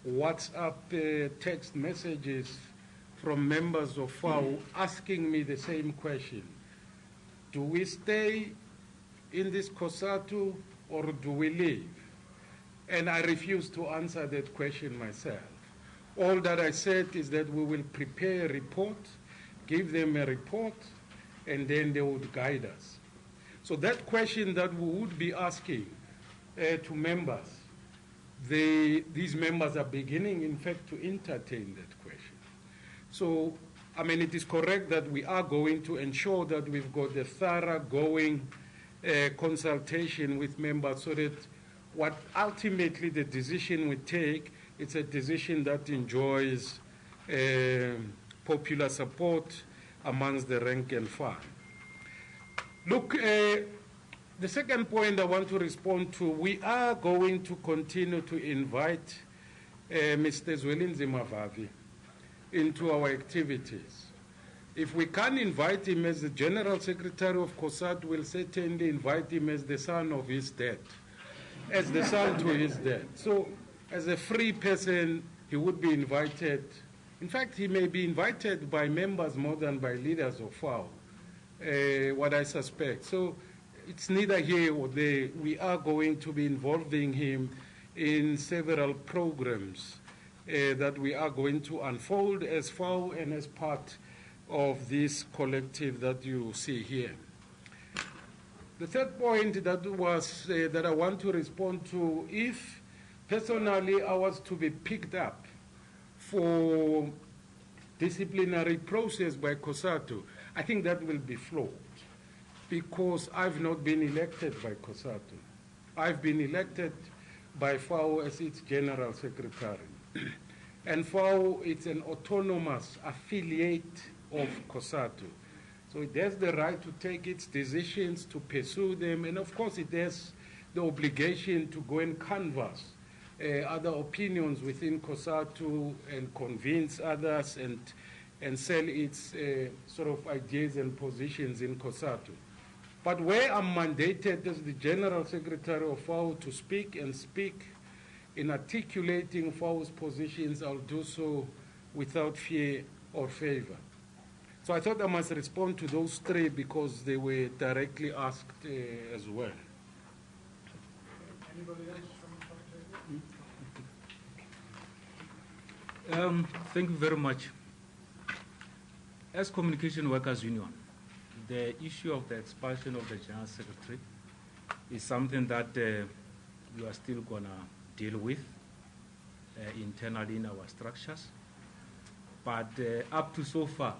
WhatsApp text messages from members of FAO asking me the same question. Do we stay in this Cosatu or do we leave? And I refuse to answer that question myself. All that I said is that we will prepare a report, give them a report, and then they would guide us. So that question that we would be asking to members, these members are beginning, in fact, to entertain that question. So, I mean, it is correct that we are going to ensure that we've got a thoroughgoing consultation with members so that what ultimately the decision we take, it's a decision that enjoys popular support amongst the rank and file. Look, the second point I want to respond to, we are going to continue to invite Mr. Zwelinzima Vavi into our activities. If we can't invite him as the General Secretary of Cosatu, we'll certainly invite him as the son of his dad, as the son to his dad. So as a free person, he would be invited. In fact, he may be invited by members more than by leaders of FAO, what I suspect. So it's neither here or there. We are going to be involving him in several programs that we are going to unfold as FAO and as part of this collective that you see here. The third point that was that I want to respond to, if personally I was to be picked up for disciplinary process by Cosatu, I think that will be flawed because I've not been elected by Cosatu. I've been elected by FAO as its General Secretary. And FAO is an autonomous affiliate of Cosatu. So it has the right to take its decisions, to pursue them, and of course it has the obligation to go and canvass other opinions within Cosatu and convince others and sell its sort of ideas and positions in Cosatu. But where I'm mandated as the General Secretary of FAO to speak and speak in articulating FAO's positions, I'll do so without fear or favor. So I thought I must respond to those three because they were directly asked as well. Anybody else from the table? Thank you very much. As Communication Workers Union, the issue of the expulsion of the General Secretary is something that we are still going to deal with internally in our structures. But up to so far,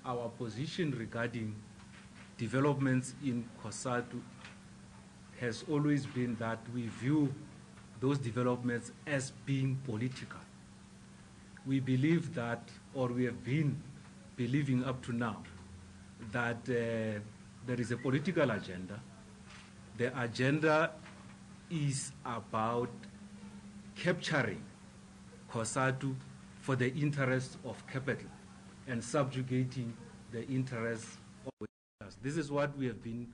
our position regarding developments in Cosatu has always been that we view those developments as being political. We believe that, or we have been believing up to now, that there is a political agenda. The agenda is about capturing Cosatu for the interests of capital and subjugating the interests of us. This is what we have been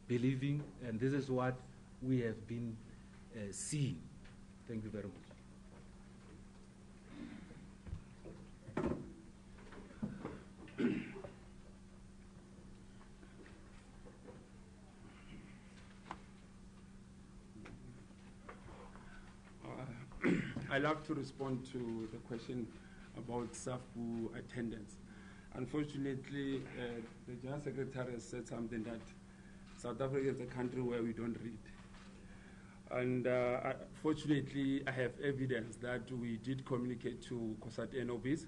believing, and this is what we have been seeing. Thank you very much. I'd like to respond to the question about SAFU attendance. Unfortunately, the General Secretary has said something that South Africa is a country where we don't read. And fortunately, I have evidence that we did communicate to COSATU NOBs.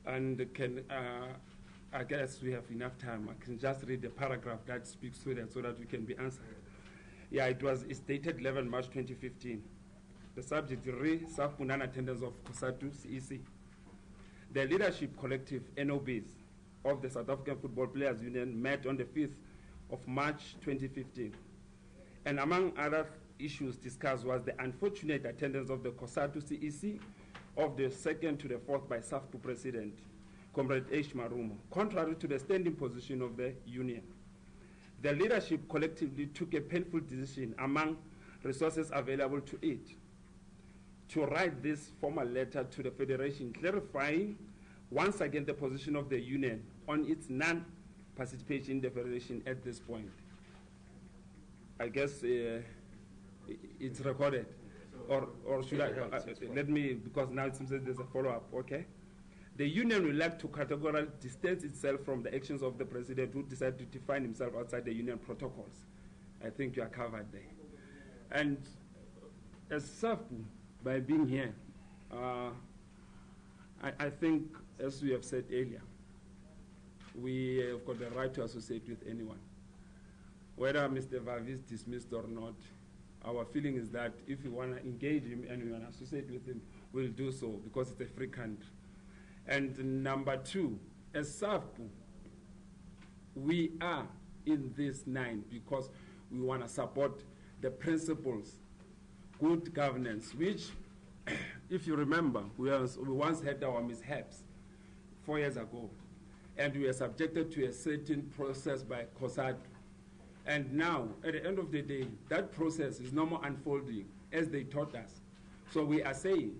And I guess we have enough time. I can just read the paragraph that speaks to that so that we can be answered. Yeah, it's dated 11 March 2015. The subject, SAFU non-attendance of Cosatu CEC. The leadership collective, NOBs, of the South African Football Players Union met on the 5th of March 2015. And among other issues discussed was the unfortunate attendance of the Cosatu CEC of the 2nd to the 4th by SAFU President, Comrade H. Marumo, contrary to the standing position of the union. The leadership collectively took a painful decision among resources available to it to write this formal letter to the Federation clarifying once again the position of the union on its non-participation in the Federation at this point. I guess it's recorded. Or should I? Let me, because now it seems that there's a follow-up, okay? The union would like to categorically distance itself from the actions of the president who decided to define himself outside the union protocols. I think you are covered there. And as SAFPU, by being here, I think, as we have said earlier, we have got the right to associate with anyone. Whether Mr. Vavi is dismissed or not, our feeling is that if we want to engage him and we want to associate with him, we'll do so because it's a free country. And number two, as SAFPU, we are in this 9 because we want to support the principles, good governance, which, if you remember, we once had our mishaps 4 years ago, and we were subjected to a certain process by Cosatu. And now, at the end of the day, that process is no more unfolding as they taught us. So we are saying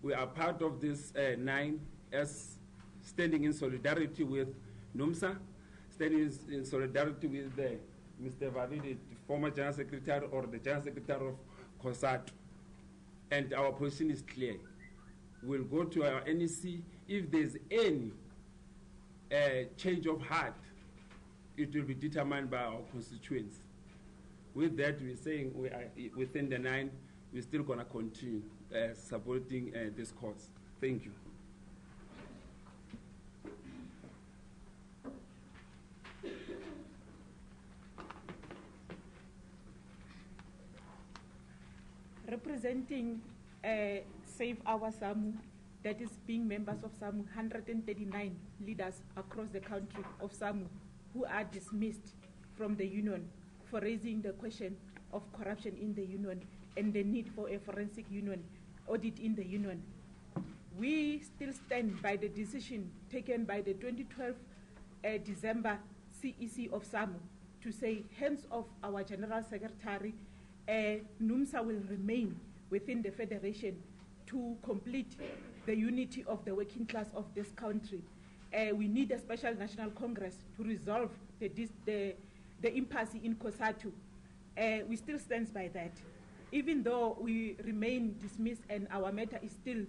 we are part of this 9 as standing in solidarity with NUMSA, standing in solidarity with Mr. Vavi, the former General Secretary, or the General Secretary of Cosatu. And our position is clear. We'll go to our NEC. If there's any change of heart, it will be determined by our constituents. With that, we're saying we are within the 9, we're still going to continue supporting this cause. Thank you. Representing Save Our SAMU, that is being members of SAMU, 139 leaders across the country of SAMU who are dismissed from the union for raising the question of corruption in the union and the need for a forensic union audit in the union. We still stand by the decision taken by the 2012 December CEC of SAMU to say hands off our General Secretary. NUMSA will remain within the Federation to complete the unity of the working class of this country. We need a special national congress to resolve the impasse in Cosatu. We still stand by that. Even though we remain dismissed and our matter is still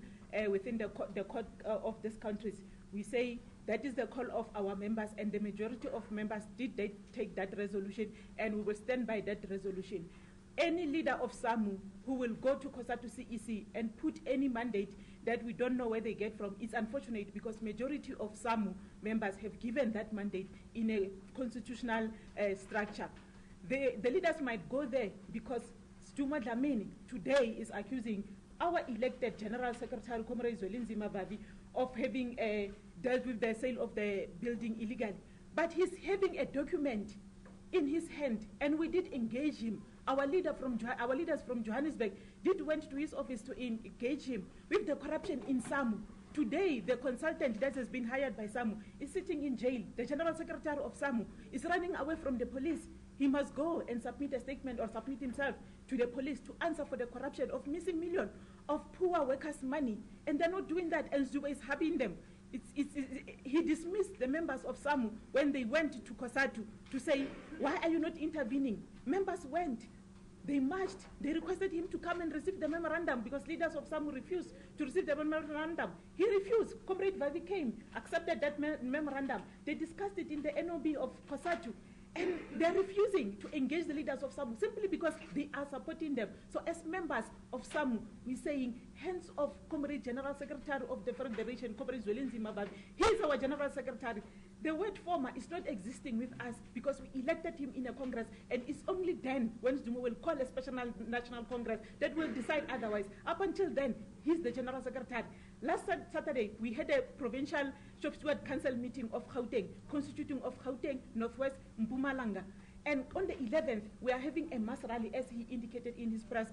within the court of these countries, we say that is the call of our members, and the majority of members did take that resolution, and we will stand by that resolution. Any leader of SAMU who will go to Cosatu CEC and put any mandate that we don't know where they get from, it's unfortunate because majority of SAMU members have given that mandate in a constitutional structure. The leaders might go there because Stuma Dlamini today is accusing our elected General Secretary, Comrade Zwelinzima Vavi, of having dealt with the sale of the building illegally. But he's having a document in his hand, and we did engage him. Our leaders from Johannesburg did went to his office to engage him with the corruption in SAMU. Today, the consultant that has been hired by SAMU is sitting in jail. The General Secretary of SAMU is running away from the police. He must go and submit a statement or submit himself to the police to answer for the corruption of missing millions of poor workers' money. And they're not doing that, and Zuma is having them. He dismissed the members of SAMU when they went to Cosatu to say, why are you not intervening? Members went. They marched. They requested him to come and receive the memorandum because leaders of SAMU refused to receive the memorandum. He refused. Comrade Vavi came, accepted that memorandum. They discussed it in the NOB of Cosatu. And they're refusing to engage the leaders of SAMU simply because they are supporting them. So as members of SAMU, we're saying, hands off Comrade General Secretary of the Federation, Comrade Zwelinzima Vavi. He is our General Secretary. The word former is not existing with us because we elected him in a Congress, and it's only then when Zuma will call a special national Congress that will decide otherwise. Up until then, he's the General Secretary. Last Saturday, we had a provincial shop steward council meeting of Gauteng, constituting of Gauteng, Northwest, Mpumalanga. And on the 11th, we are having a mass rally, as he indicated in his press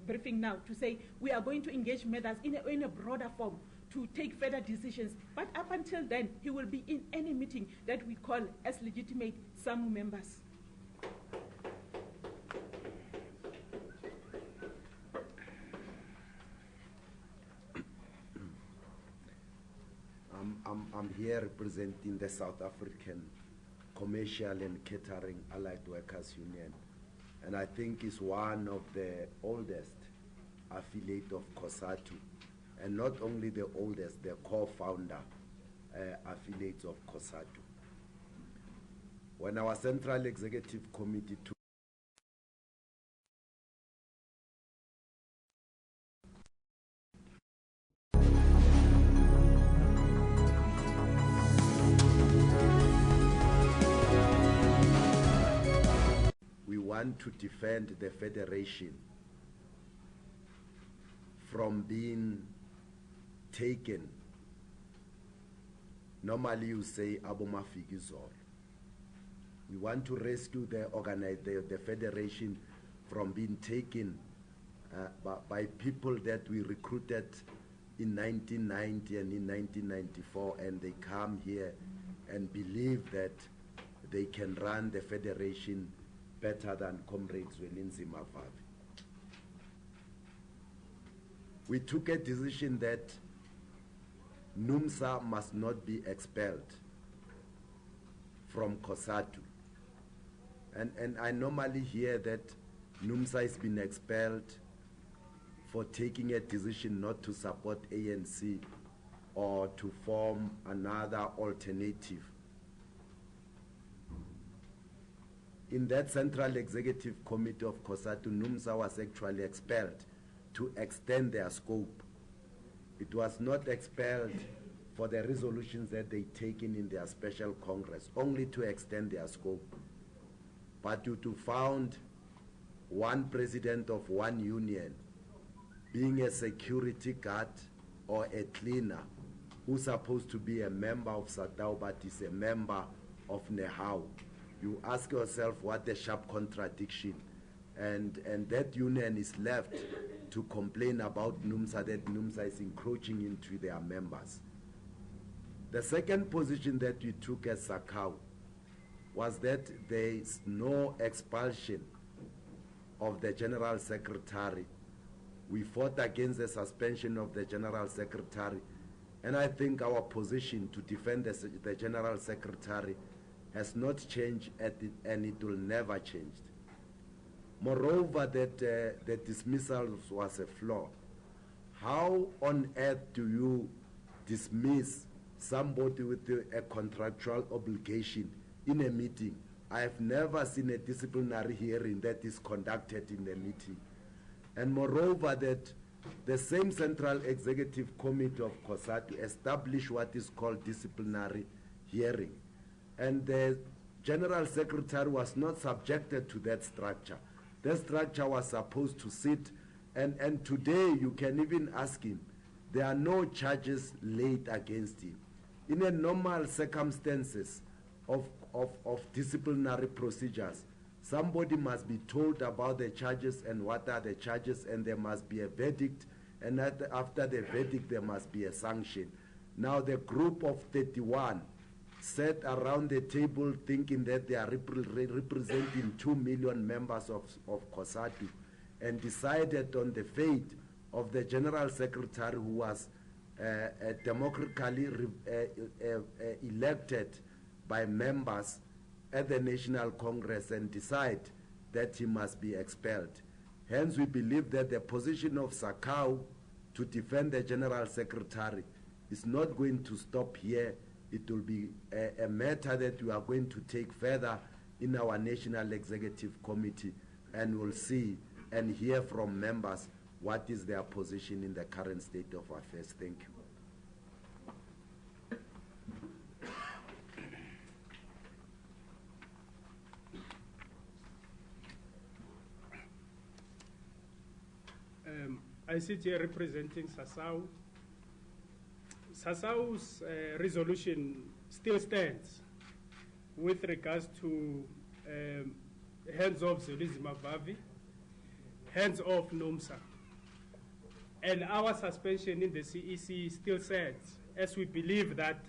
briefing now, to say we are going to engage members in a broader form to take further decisions. But up until then, he will be in any meeting that we call as legitimate SAMU members. I'm here representing the South African Commercial and Catering Allied Workers Union, and I think it's one of the oldest affiliate of Cosatu, and not only the oldest, the co-founder affiliates of Cosatu. When our Central Executive Committee took we want to defend the Federation from being taken. Normally you say Abomafigizor. We want to rescue the Federation from being taken by people that we recruited in 1990 and in 1994, and they come here and believe that they can run the Federation better than Comrade Zwelinzima Vavi. We took a decision that NUMSA must not be expelled from Cosatu. And I normally hear that NUMSA has been expelled for taking a decision not to support ANC or to form another alternative. In that Central Executive Committee of Cosatu, NUMSA was actually expelled to extend their scope. It was not expelled for the resolutions that they taken in their special Congress, only to extend their scope. But to found one president of one union being a security guard or a cleaner who's supposed to be a member of Satao but is a member of Nehau, you ask yourself what a sharp contradiction. And that union is left to complain about NUMSA, that NUMSA is encroaching into their members. The second position that we took as Sakau was that there is no expulsion of the General Secretary. We fought against the suspension of the General Secretary, and I think our position to defend the General Secretary has not changed, and it will never change. Moreover, that the dismissal was a flaw. How on earth do you dismiss somebody with a contractual obligation in a meeting? I have never seen a disciplinary hearing that is conducted in a meeting. And moreover, that the same Central Executive Committee of Cosatu established what is called disciplinary hearing. And the General Secretary was not subjected to that structure. That structure was supposed to sit, and today you can even ask him, there are no charges laid against him. In a normal circumstances of disciplinary procedures, somebody must be told about the charges and what are the charges, and there must be a verdict, and after the verdict there must be a sanction. Now the group of 31 sat around the table thinking that they are representing 2 million members of Cosatu, and decided on the fate of the General Secretary, who was democratically elected by members at the National Congress, and decide that he must be expelled. Hence, we believe that the position of Sakau to defend the General Secretary is not going to stop here. It will be a matter that we are going to take further in our National Executive Committee, and we'll see and hear from members what is their position in the current state of affairs. Thank you. I sit here representing Sasau. Sasau's resolution still stands with regards to hands off Zwelinzima Vavi, hands off NUMSA. And our suspension in the CEC still stands, as we believe that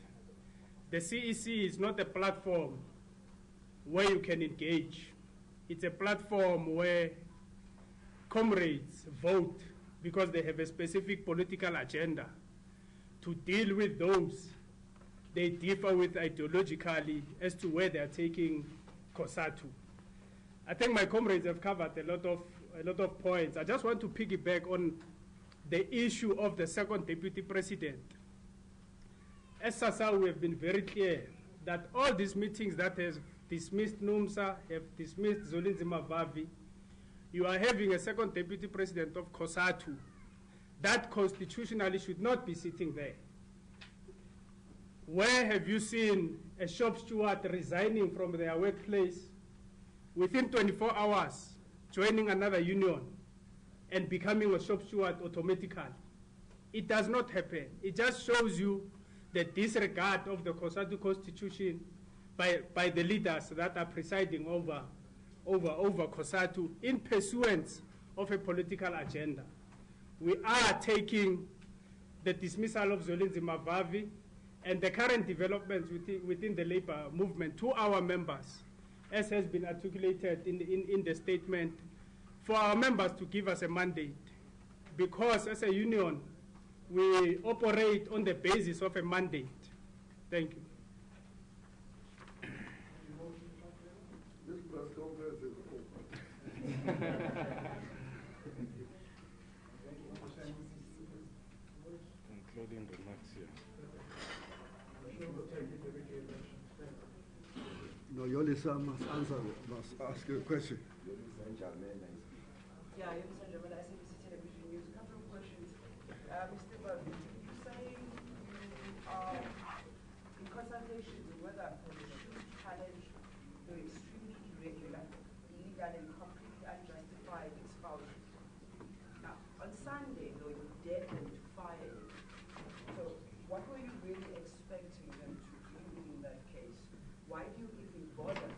the CEC is not a platform where you can engage. It's a platform where comrades vote because they have a specific political agenda to deal with those they differ with ideologically as to where they are taking Cosatu. I think my comrades have covered a lot of points. I just want to piggyback on the issue of the second deputy president. as SASA, we have been very clear that all these meetings that has dismissed NUMSA, have dismissed Zwelinzima Vavi, you are having a second deputy president of Cosatu that constitutionally should not be sitting there. Where have you seen a shop steward resigning from their workplace within 24 hours, joining another union and becoming a shop steward automatically? It does not happen. It just shows you the disregard of the Cosatu Constitution by the leaders that are presiding over Cosatu in pursuance of a political agenda. We are taking the dismissal of Zwelinzima Vavi and the current developments within the labor movement to our members, as has been articulated in the statement, for our members to give us a mandate, because as a union, we operate on the basis of a mandate. Thank you. This press conference is open. Concluding remarks here. No, Yolisa must ask you a question. Yeah, Yolisa Njamela, SABC Television News. A couple of questions. Mr. Vavi, you say you are in consultation with whether police should challenge the extremely irregular, illegal, and completely unjustified expulsion. Now, on Sunday, though, you dared them to fire you. So, what were you really expecting them to do in that case? Why do you even bother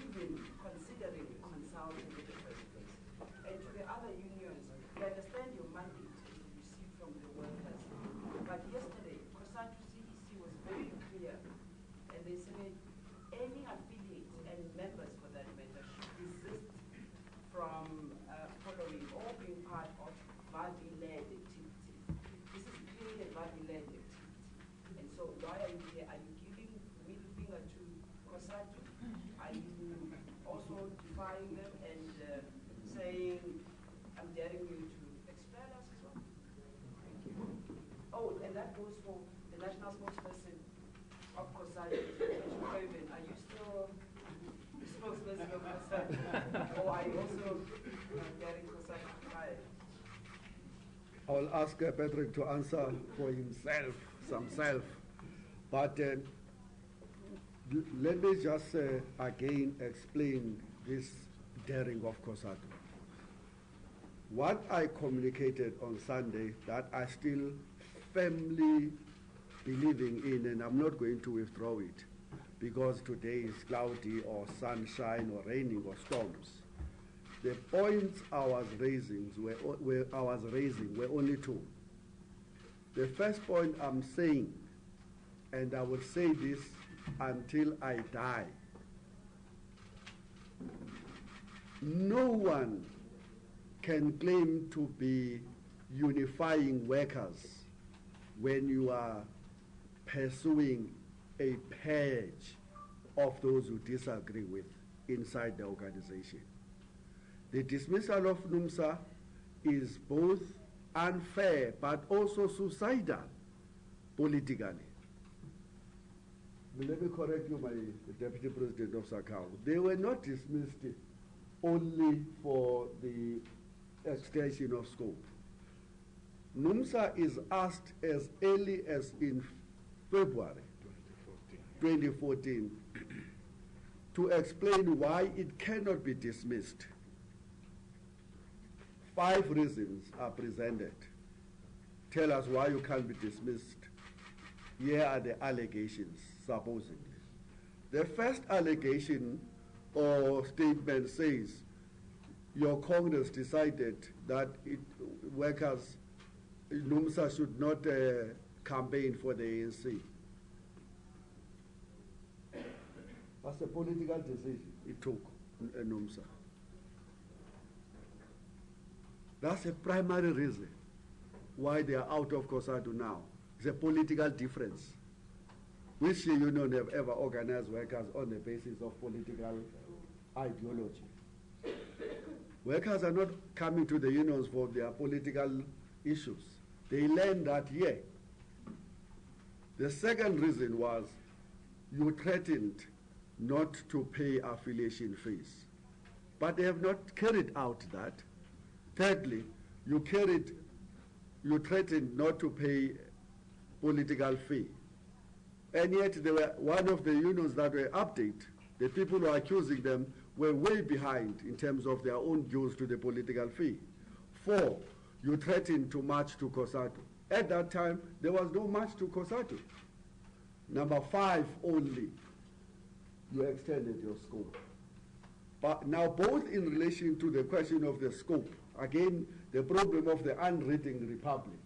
even considering consulting with the first place? And to the other unions, we understand your mandate is received from the workers. But yesterday, Cosatu CEC was very clear, and they said any affiliates and members, for that matter, should desist from following or being part of Vavi-led activities. This is clearly a Vavi-led activity. And so why are you here? Are you giving middle finger to Cosatu? Are you also defying them and saying, I'm daring you to expel us as well? Thank you. Oh, and that goes for the national spokesperson of Cosatu. Are you still the spokesperson of Cosatu? Or are you also daring Cosatu to fire? I'll ask Patrick to answer for himself, but let me just again explain this daring of Cosatu. What I communicated on Sunday that I still firmly believing in, and I'm not going to withdraw it, because today is cloudy or sunshine or raining or storms. The points I was raising were only two. The first point I'm saying, and I will say this until I die, no one can claim to be unifying workers when you are pursuing a purge of those who disagree with inside the organization. The dismissal of NUMSA is both unfair but also suicidal politically. Let me correct you, my Deputy President of SACAO. They were not dismissed only for the extension of scope. NUMSA is asked as early as in February 2014 to explain why it cannot be dismissed. 5 reasons are presented. Tell us why you can't be dismissed. Here are the allegations, supposedly. The first allegation or statement says your Congress decided that workers, NUMSA should not campaign for the ANC. That's a political decision it took, NUMSA. That's a primary reason why they are out of Cosatu now. It's a political difference. Which union have ever organized workers on the basis of political ideology? Workers are not coming to the unions for their political issues. They learn that, yeah, The second reason was you threatened not to pay affiliation fees, but they have not carried out that. Thirdly, you threatened not to pay political fee, and yet they were one of the unions that were updated. The people who are accusing them were way behind in terms of their own dues to the political fee. 4, you threatened to march to Cosatu. At that time, there was no march to Cosatu. Number 5, only, you extended your scope. But now, both in relation to the question of the scope, again, the problem of the unwritten republic.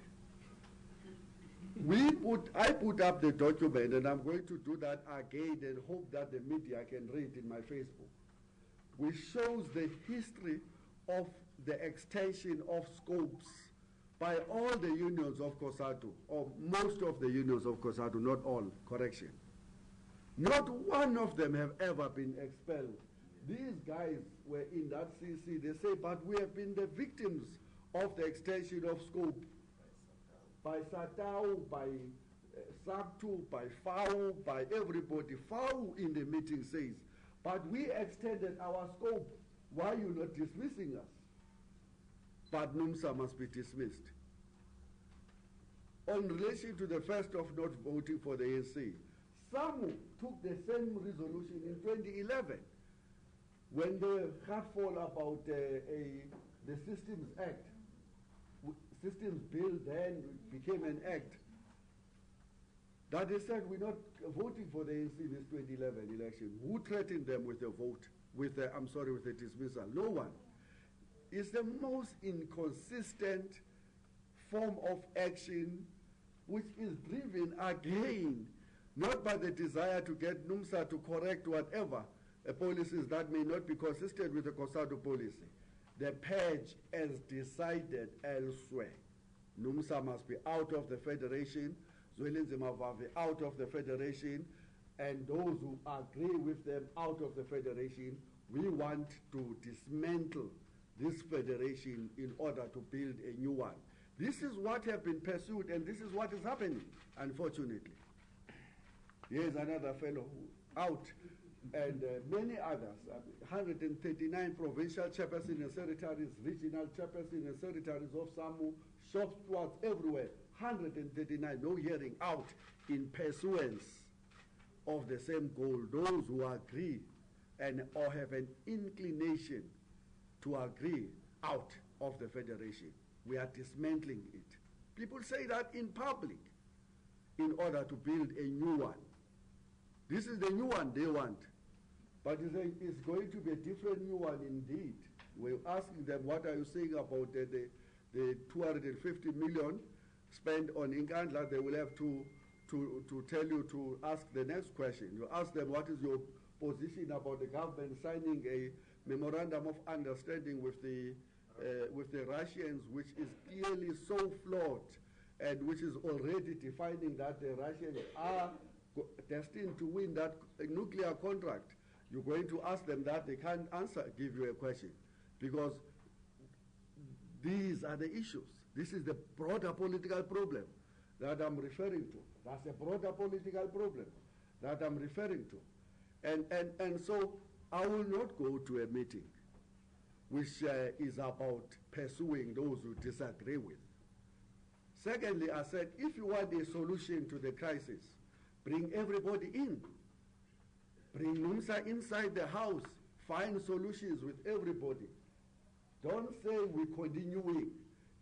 I put up the document, and I'm going to do that again and hope that the media can read in my Facebook, which shows the history of the extension of scopes by all the unions of Cosatu, or most of the unions of Cosatu, not all, correction. Not one of them have ever been expelled. These guys were in that CC, they say, but we have been the victims of the extension of scope by Satau, by Sabtu, by FAO, by everybody. FAO in the meeting says, but we extended our scope. Why are you not dismissing us? But NUMSA must be dismissed. On relation to the first of not voting for the ANC, SAMU took the same resolution in 2011 when the heartful about the Systems Act. Systems Bill then became an act that they said we're not voting for the ANC in this 2011 election. Who threatened them with a vote, with a dismissal? No one. It's the most inconsistent form of action which is driven again, not by the desire to get NUMSA to correct whatever policies that may not be consistent with the Cosatu policy. The purge has decided elsewhere. NUMSA must be out of the federation, Zwelinzima Vavi out of the federation, and those who agree with them out of the federation. We want to dismantle this federation in order to build a new one. This is what has been pursued, and this is what is happening, unfortunately. Here's another fellow out, and many others, 139 provincial chairpersons and secretaries, regional chairpersons and secretaries of SAMU, shop stewards everywhere, 139, no hearing out in pursuance of the same goal. Those who agree and or have an inclination to agree out of the federation. We are dismantling it. People say that in public in order to build a new one. This is the new one they want. But it's going to be a different new one indeed. We're asking them, what are you saying about the 250 million spent on Inkandla? They will have to tell you to ask the next question. You ask them, what is your position about the government signing a memorandum of understanding with the Russians, which is clearly so flawed and which is already defining that the Russians are destined to win that nuclear contract. You're going to ask them that, they can't give you a question, because these are the issues. This is the broader political problem that I'm referring to. That's a broader political problem that I'm referring to. And so I will not go to a meeting which is about pursuing those who disagree with. Secondly, I said, if you want a solution to the crisis, bring everybody in. Bring NUMSA inside the house, find solutions with everybody. Don't say we're continuing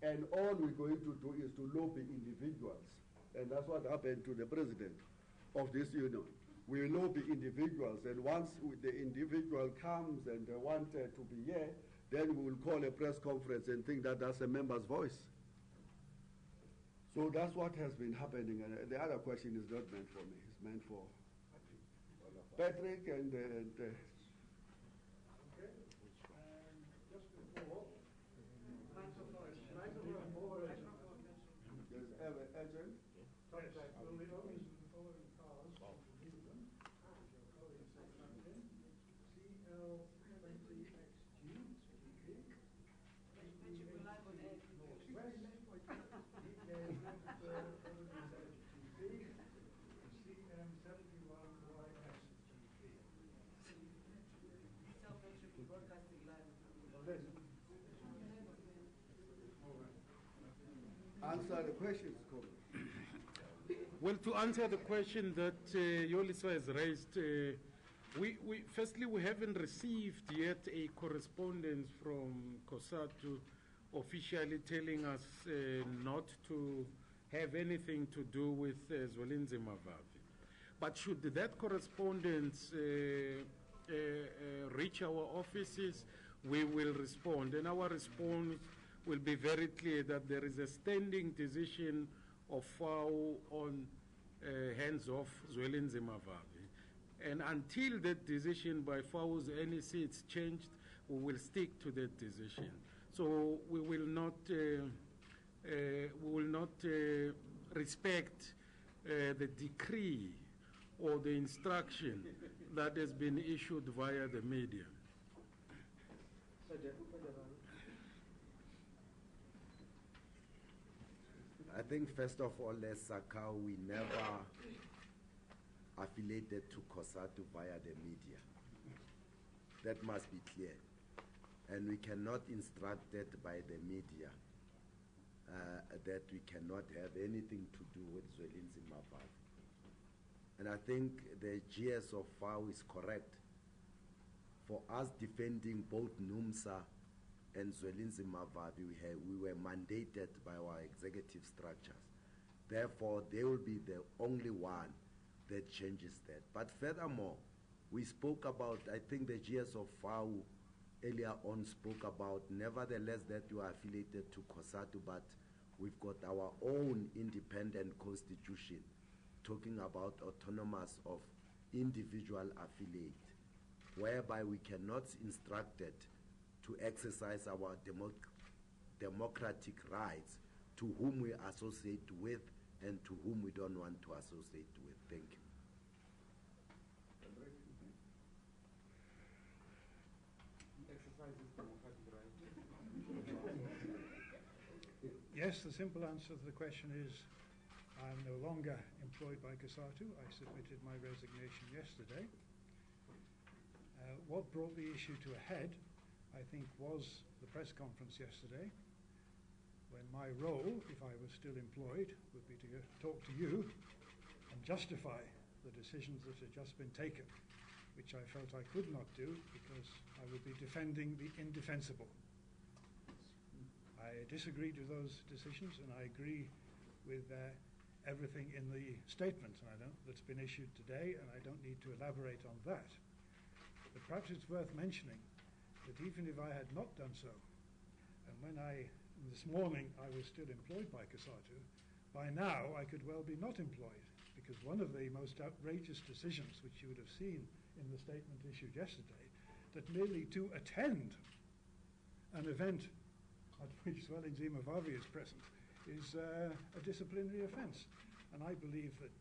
and all we're going to do is to lobby individuals. And that's what happened to the president of this union. We lobby individuals, and once the individual comes and they want to be here, then we will call a press conference and think that that's a member's voice. So that's what has been happening. And the other question is not meant for me, it's meant for Patrick and okay. Just before, there's agent. Will the others in the following cars review them? CL20XG, answer the questions, Comrade. Well, to answer the question that Yolisa has raised, firstly, we haven't received yet a correspondence from Cosatu officially telling us not to have anything to do with Zwelinzima Vavi. But should that correspondence reach our offices, we will respond. And our response will be very clear that there is a standing decision of FAO on hands-off Zwelinzima Vavi. And until that decision by FAO's NEC is changed, we will stick to that decision. So we will not respect the decree or the instruction that has been issued via the media. I think first of all, as SACAO, we never affiliated to Cosatu via the media. That must be clear. And we cannot instructed by the media that we cannot have anything to do with Zwelinzima Vavi. And I think the GS of FAO is correct. For us defending both NUMSA and Zwelinzima Vavi, we were mandated by our executive structures. Therefore, they will be the only one that changes that. But furthermore, we spoke about, I think the GS of FAO earlier on spoke about, nevertheless, that you are affiliated to Cosatu, but we've got our own independent constitution talking about autonomous of individual affiliate, whereby we cannot instructed to exercise our democratic rights to whom we associate with and to whom we don't want to associate with. Thank you. Yes, the simple answer to the question is I'm no longer employed by Cosatu. I submitted my resignation yesterday. What brought the issue to a head, I think, was the press conference yesterday, when my role, if I was still employed, would be to talk to you and justify the decisions that had just been taken, which I felt I could not do because I would be defending the indefensible. I disagreed with those decisions, and I agree with everything in the statement that's been issued today, and I don't need to elaborate on that. But perhaps it's worth mentioning that even if I had not done so, and when this morning I was still employed by Cosatu, by now I could well be not employed, because one of the most outrageous decisions, which you would have seen in the statement issued yesterday, that merely to attend an event at which Zwelinzima Vavi is present is a disciplinary offence. And I believe that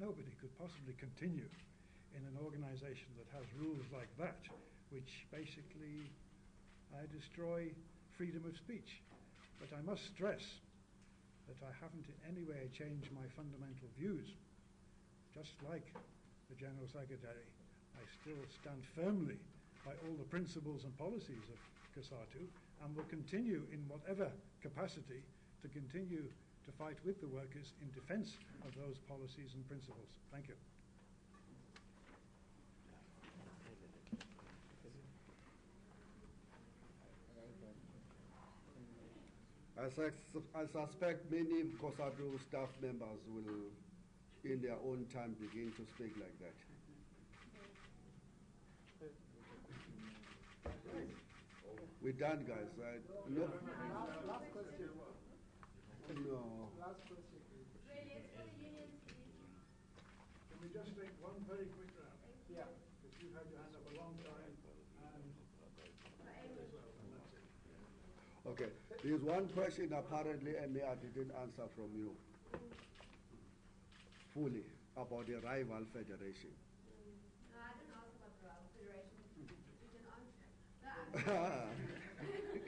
nobody could possibly continue in an organisation that has rules like that, which basically destroy freedom of speech. But I must stress that I haven't in any way changed my fundamental views. Just like the General Secretary, I still stand firmly by all the principles and policies of Cosatu, and will continue in whatever capacity to continue to fight with the workers in defence of those policies and principles. Thank you. I suspect many Cosatu staff members will, in their own time, begin to speak like that. We're done, guys, right? No. Last question. No. Last question, please. Can we just take one very quick round? Yeah. Because you've had your hand up a long time, and as well, and that's it. Okay. There's one question apparently, and I didn't answer from you fully about the rival federation. No, I didn't ask about the rival federation. You can answer.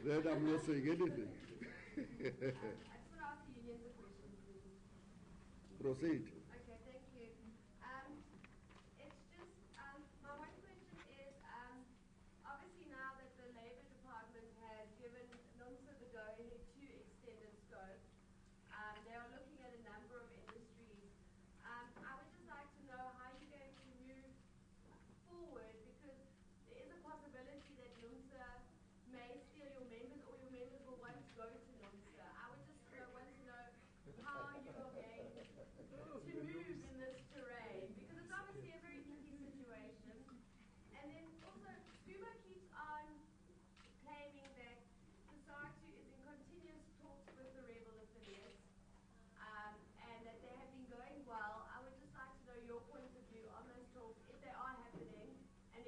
Then I'm not saying anything. I just want to ask the unions a question, please. Proceed. Okay, thank you. It's just, my one question is, obviously now that the Labour Department has given NUMSA the go-ahead to extend its scope,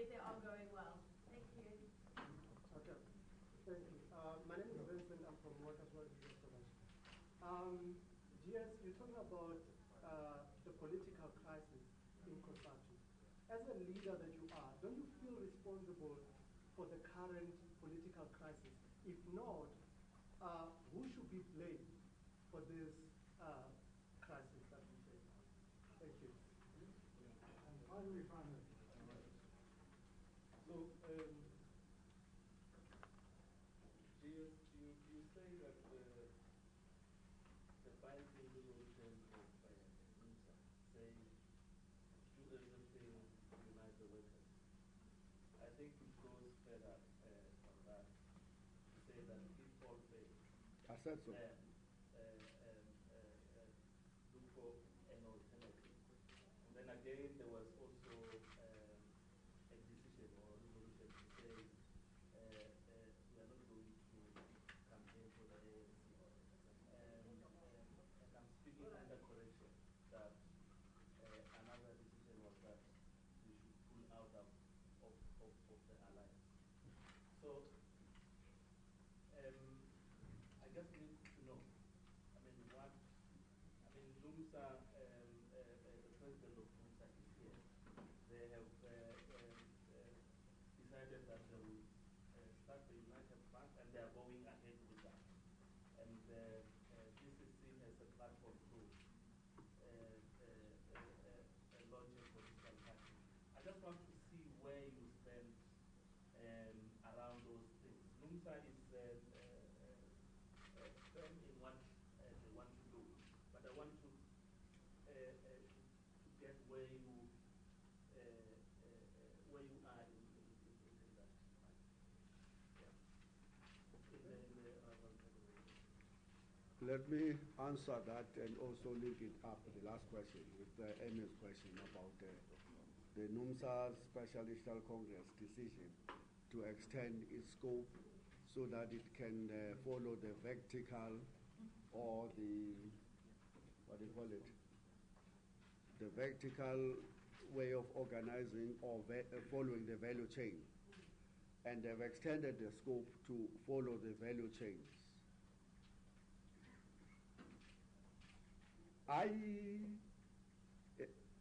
if they are going well. Thank you. Okay, thank you. My name is Vincent. I'm from Workers' World GS, you're talking about the political crisis in Cosatu. As a leader that you are, don't you feel responsible for the current political crisis? If not, who should be blamed for this crisis that we face? Thank you. And how do we find it? So, GS, you say that the binding resolution of NUSA say do everything to unite the workers. I think it goes further on that to say that if all fail, I said so. Look for an alternative. And then again, there was also a decision or resolution to say we are not going to campaign for the ANC. And I'm speaking under correction that another decision was that we should pull out of the alliance. So I just need to know, NUMSA, the president of NUMSA is here. They have decided that they will start the United Front, and they are going ahead with that. And this is seen as a platform to launch a political party. I just want to see where you stand around those things. NUMSA is firm in what they want to do, but I want to get where you are in that. Let me answer that and also link it up to the last question with Emil's question about the NUMSA Special Congress decision to extend its scope so that it can follow the vertical or the, what do you call it, the vertical way of organizing or following the value chain. And they've extended the scope to follow the value chains. I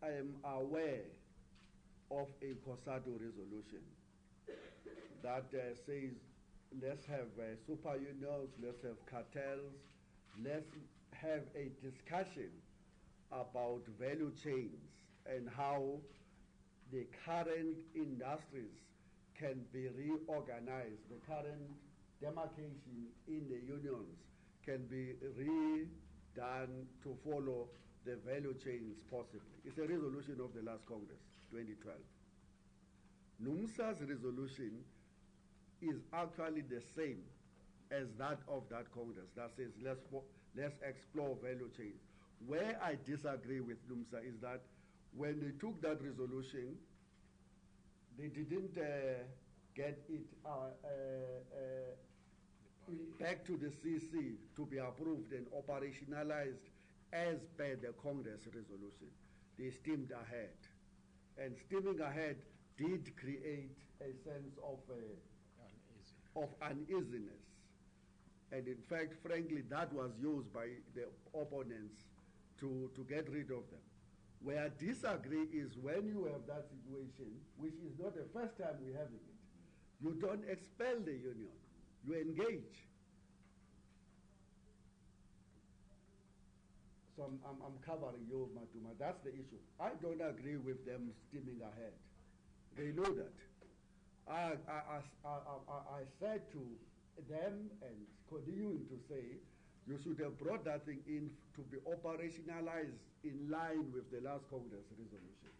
am aware of a Cosatu resolution that says let's have super unions, let's have cartels, let's have a discussion about value chains and how the current industries can be reorganized, the current demarcation in the unions can be redone to follow the value chains possibly. It's a resolution of the last Congress, 2012. NUMSA's resolution is actually the same as that of that Congress that says let's explore value chains. Where I disagree with NUMSA is that when they took that resolution, they didn't get it back to the CC to be approved and operationalized as per the Congress resolution. They steamed ahead. And steaming ahead did create a sense of uneasiness. And in fact, frankly, that was used by the opponents to get rid of them. Where I disagree is when you have that situation, which is not the first time we're having it, you don't expel the union, you engage. So I'm covering you, Matuma. That's the issue. I don't agree with them steaming ahead. They know that. I said to them and continuing to say, you should have brought that thing in to be operationalized in line with the last Congress resolution.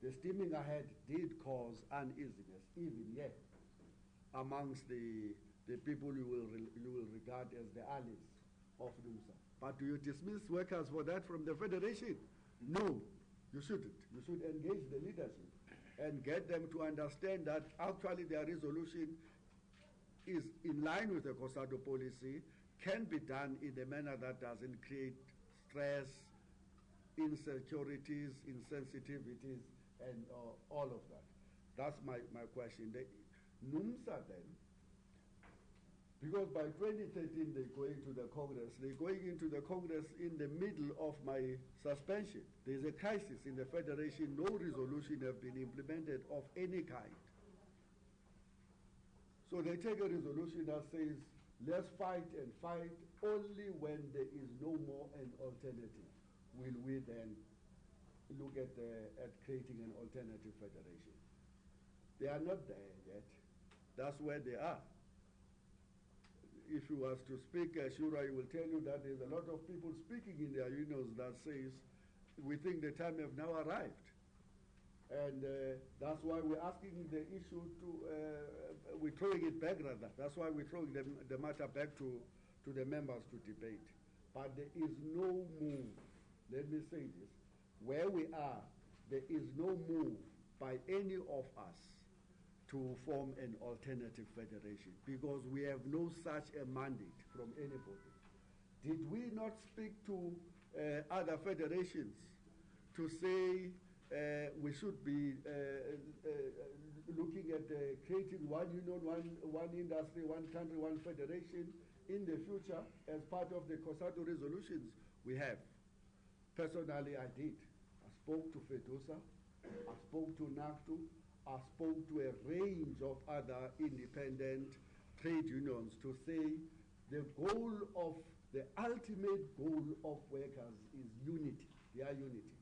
The steaming ahead did cause uneasiness, even yet, amongst the people you will regard as the allies of NUMSA. But do you dismiss workers for that from the Federation? No, you shouldn't. You should engage the leadership and get them to understand that actually their resolution is in line with the Cosatu policy, can be done in a manner that doesn't create stress, insecurities, insensitivities, and all of that. That's my question. NUMSA then, because by 2013 they're going to the Congress. They're going into the Congress in the middle of my suspension. There's a crisis in the Federation. No resolution have been implemented of any kind. So they take a resolution that says, let's fight and fight only when there is no more an alternative. Will we then look at creating an alternative federation? They are not there yet. That's where they are. If you was to speak, Shura, he will tell you that there's a lot of people speaking in their unions that says, we think the time has now arrived. And that's why we're asking the issue to, we're throwing it back rather. That's why we're throwing the matter back to the members to debate. But there is no move, let me say this, where we are, there is no move by any of us to form an alternative federation because we have no such a mandate from anybody. Did we not speak to other federations to say we should be looking at creating one union, one industry, one country, one federation in the future as part of the Cosatu resolutions we have? Personally, I did. I spoke to FEDUSA, I spoke to NACTU, I spoke to a range of other independent trade unions to say the goal of, the ultimate goal of workers is unity, their unity.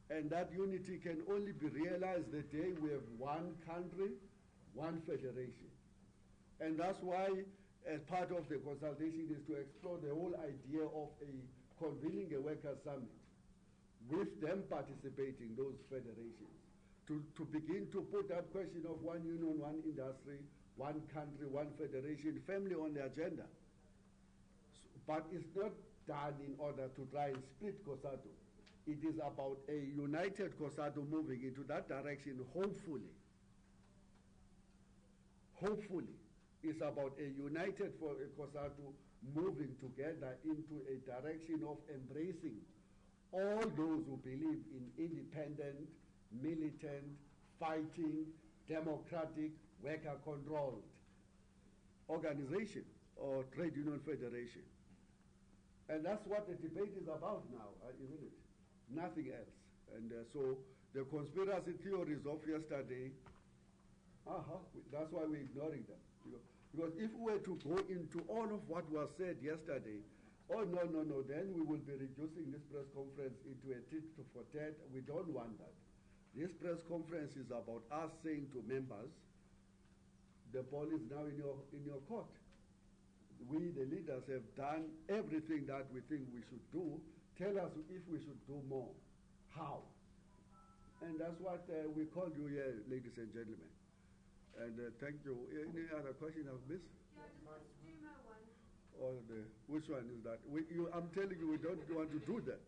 And that unity can only be realized the day we have one country, one federation. And that's why, as part of the consultation, is to explore the whole idea of convening a workers' summit, with them participating, those federations, to begin to put that question of one union, one industry, one country, one federation firmly on the agenda. But it's not done in order to try and split Cosatu. It is about a united Cosatu moving into that direction, hopefully. Hopefully, it's about a united Cosatu moving together into a direction of embracing all those who believe in independent, militant, fighting, democratic, worker-controlled organization or trade union federation. And that's what the debate is about now, isn't it? Nothing else. And so the conspiracy theories of yesterday, that's why we're ignoring them. Because if we were to go into all of what was said yesterday, oh, no, then we will be reducing this press conference into a tit for tat. We don't want that. This press conference is about us saying to members, the ball is now in your court. We, the leaders, have done everything that we think we should do. Tell us if we should do more. How? And that's what we called you here, ladies and gentlemen. And thank you. Any other question I've missed? Yeah, just the streamer one. Or which one is that? I'm telling you, we don't want to do that.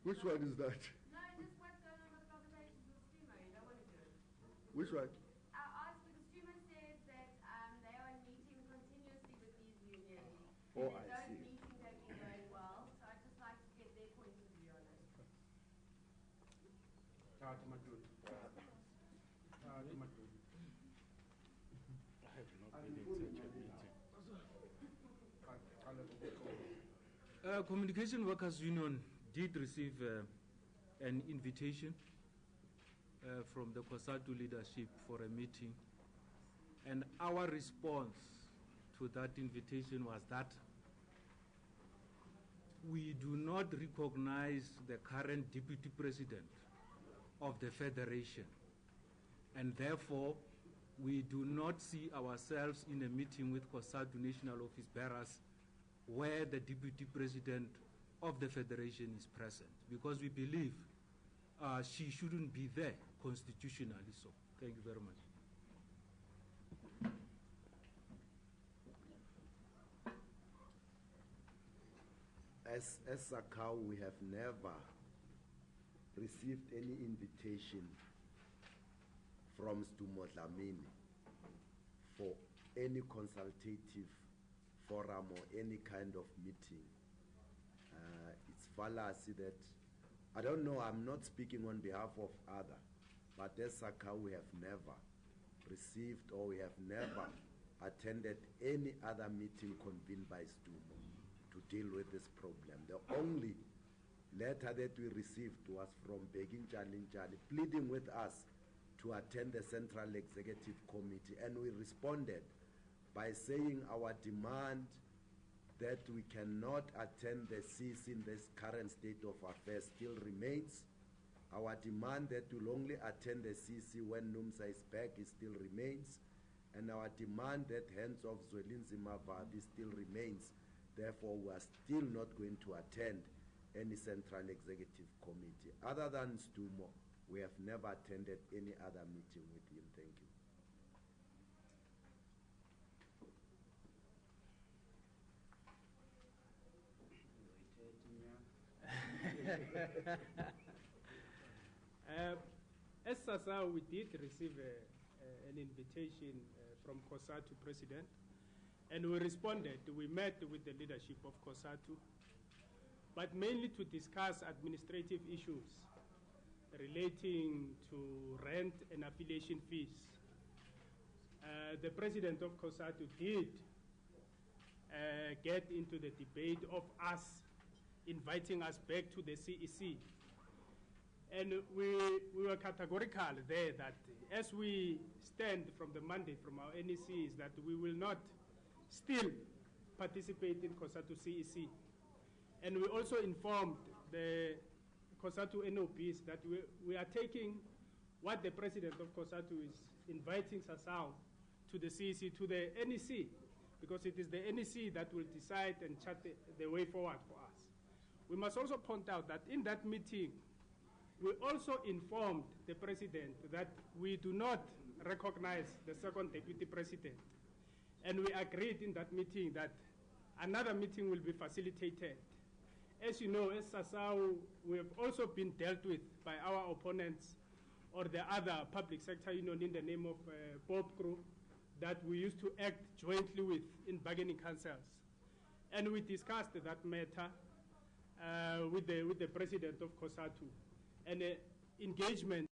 Which one is that? No, just what's going on with the conversations with the streamer. You don't want to do it. Which one? I asked because the streamer says that they are meeting continuously with these unions. Oh, and I see. those meetings have been going well, so I'd just like to get their point of view on it. I have not been in such a meeting. Communication Workers Union did receive an invitation from the Cosatu leadership for a meeting, and our response to that invitation was that we do not recognize the current deputy president of the federation, and therefore we do not see ourselves in a meeting with Cosatu national office bearers where the deputy president of the federation is present, because we believe she shouldn't be there constitutionally. So thank you very much. As SACAU, we have never received any invitation from Stumo Dlamini for any consultative forum or any kind of meeting. It's fallacy that, I don't know, I'm not speaking on behalf of other, But as SACA, we have never received or we have never attended any other meeting convened by STUMO to deal with this problem. The only letter that we received was from Begin Chalinchali pleading with us to attend the Central Executive Committee, and we responded by saying our demand that we cannot attend the CC in this current state of affairs still remains. Our demand that we'll only attend the CC when NUMSA is back still remains, and our demand that hands of Zwelinzima Vavi still remains. Therefore, we are still not going to attend any Central Executive Committee. Other than STUMO, we have never attended any other meeting with him. Thank you. As SASA, we did receive an invitation from Cosatu President, and we responded. We met with the leadership of Cosatu, but mainly to discuss administrative issues relating to rent and affiliation fees. The president of Cosatu did get into the debate of us inviting us back to the CEC. And we were categorical there that as we stand from the mandate from our NEC is that we will not still participate in Cosatu CEC. And we also informed the Cosatu NOPs that we are taking what the president of Cosatu is inviting us out to the CEC, to the NEC, because it is the NEC that will decide and chart the way forward for us. We must also point out that in that meeting, we also informed the president that we do not recognize the second deputy president. And we agreed in that meeting that another meeting will be facilitated. As you know, as SASAU, we have also been dealt with by our opponents or the other public sector union in the name of Bob Group that we used to act jointly with in bargaining councils. And we discussed that matter with the president of Cosatu. And engagement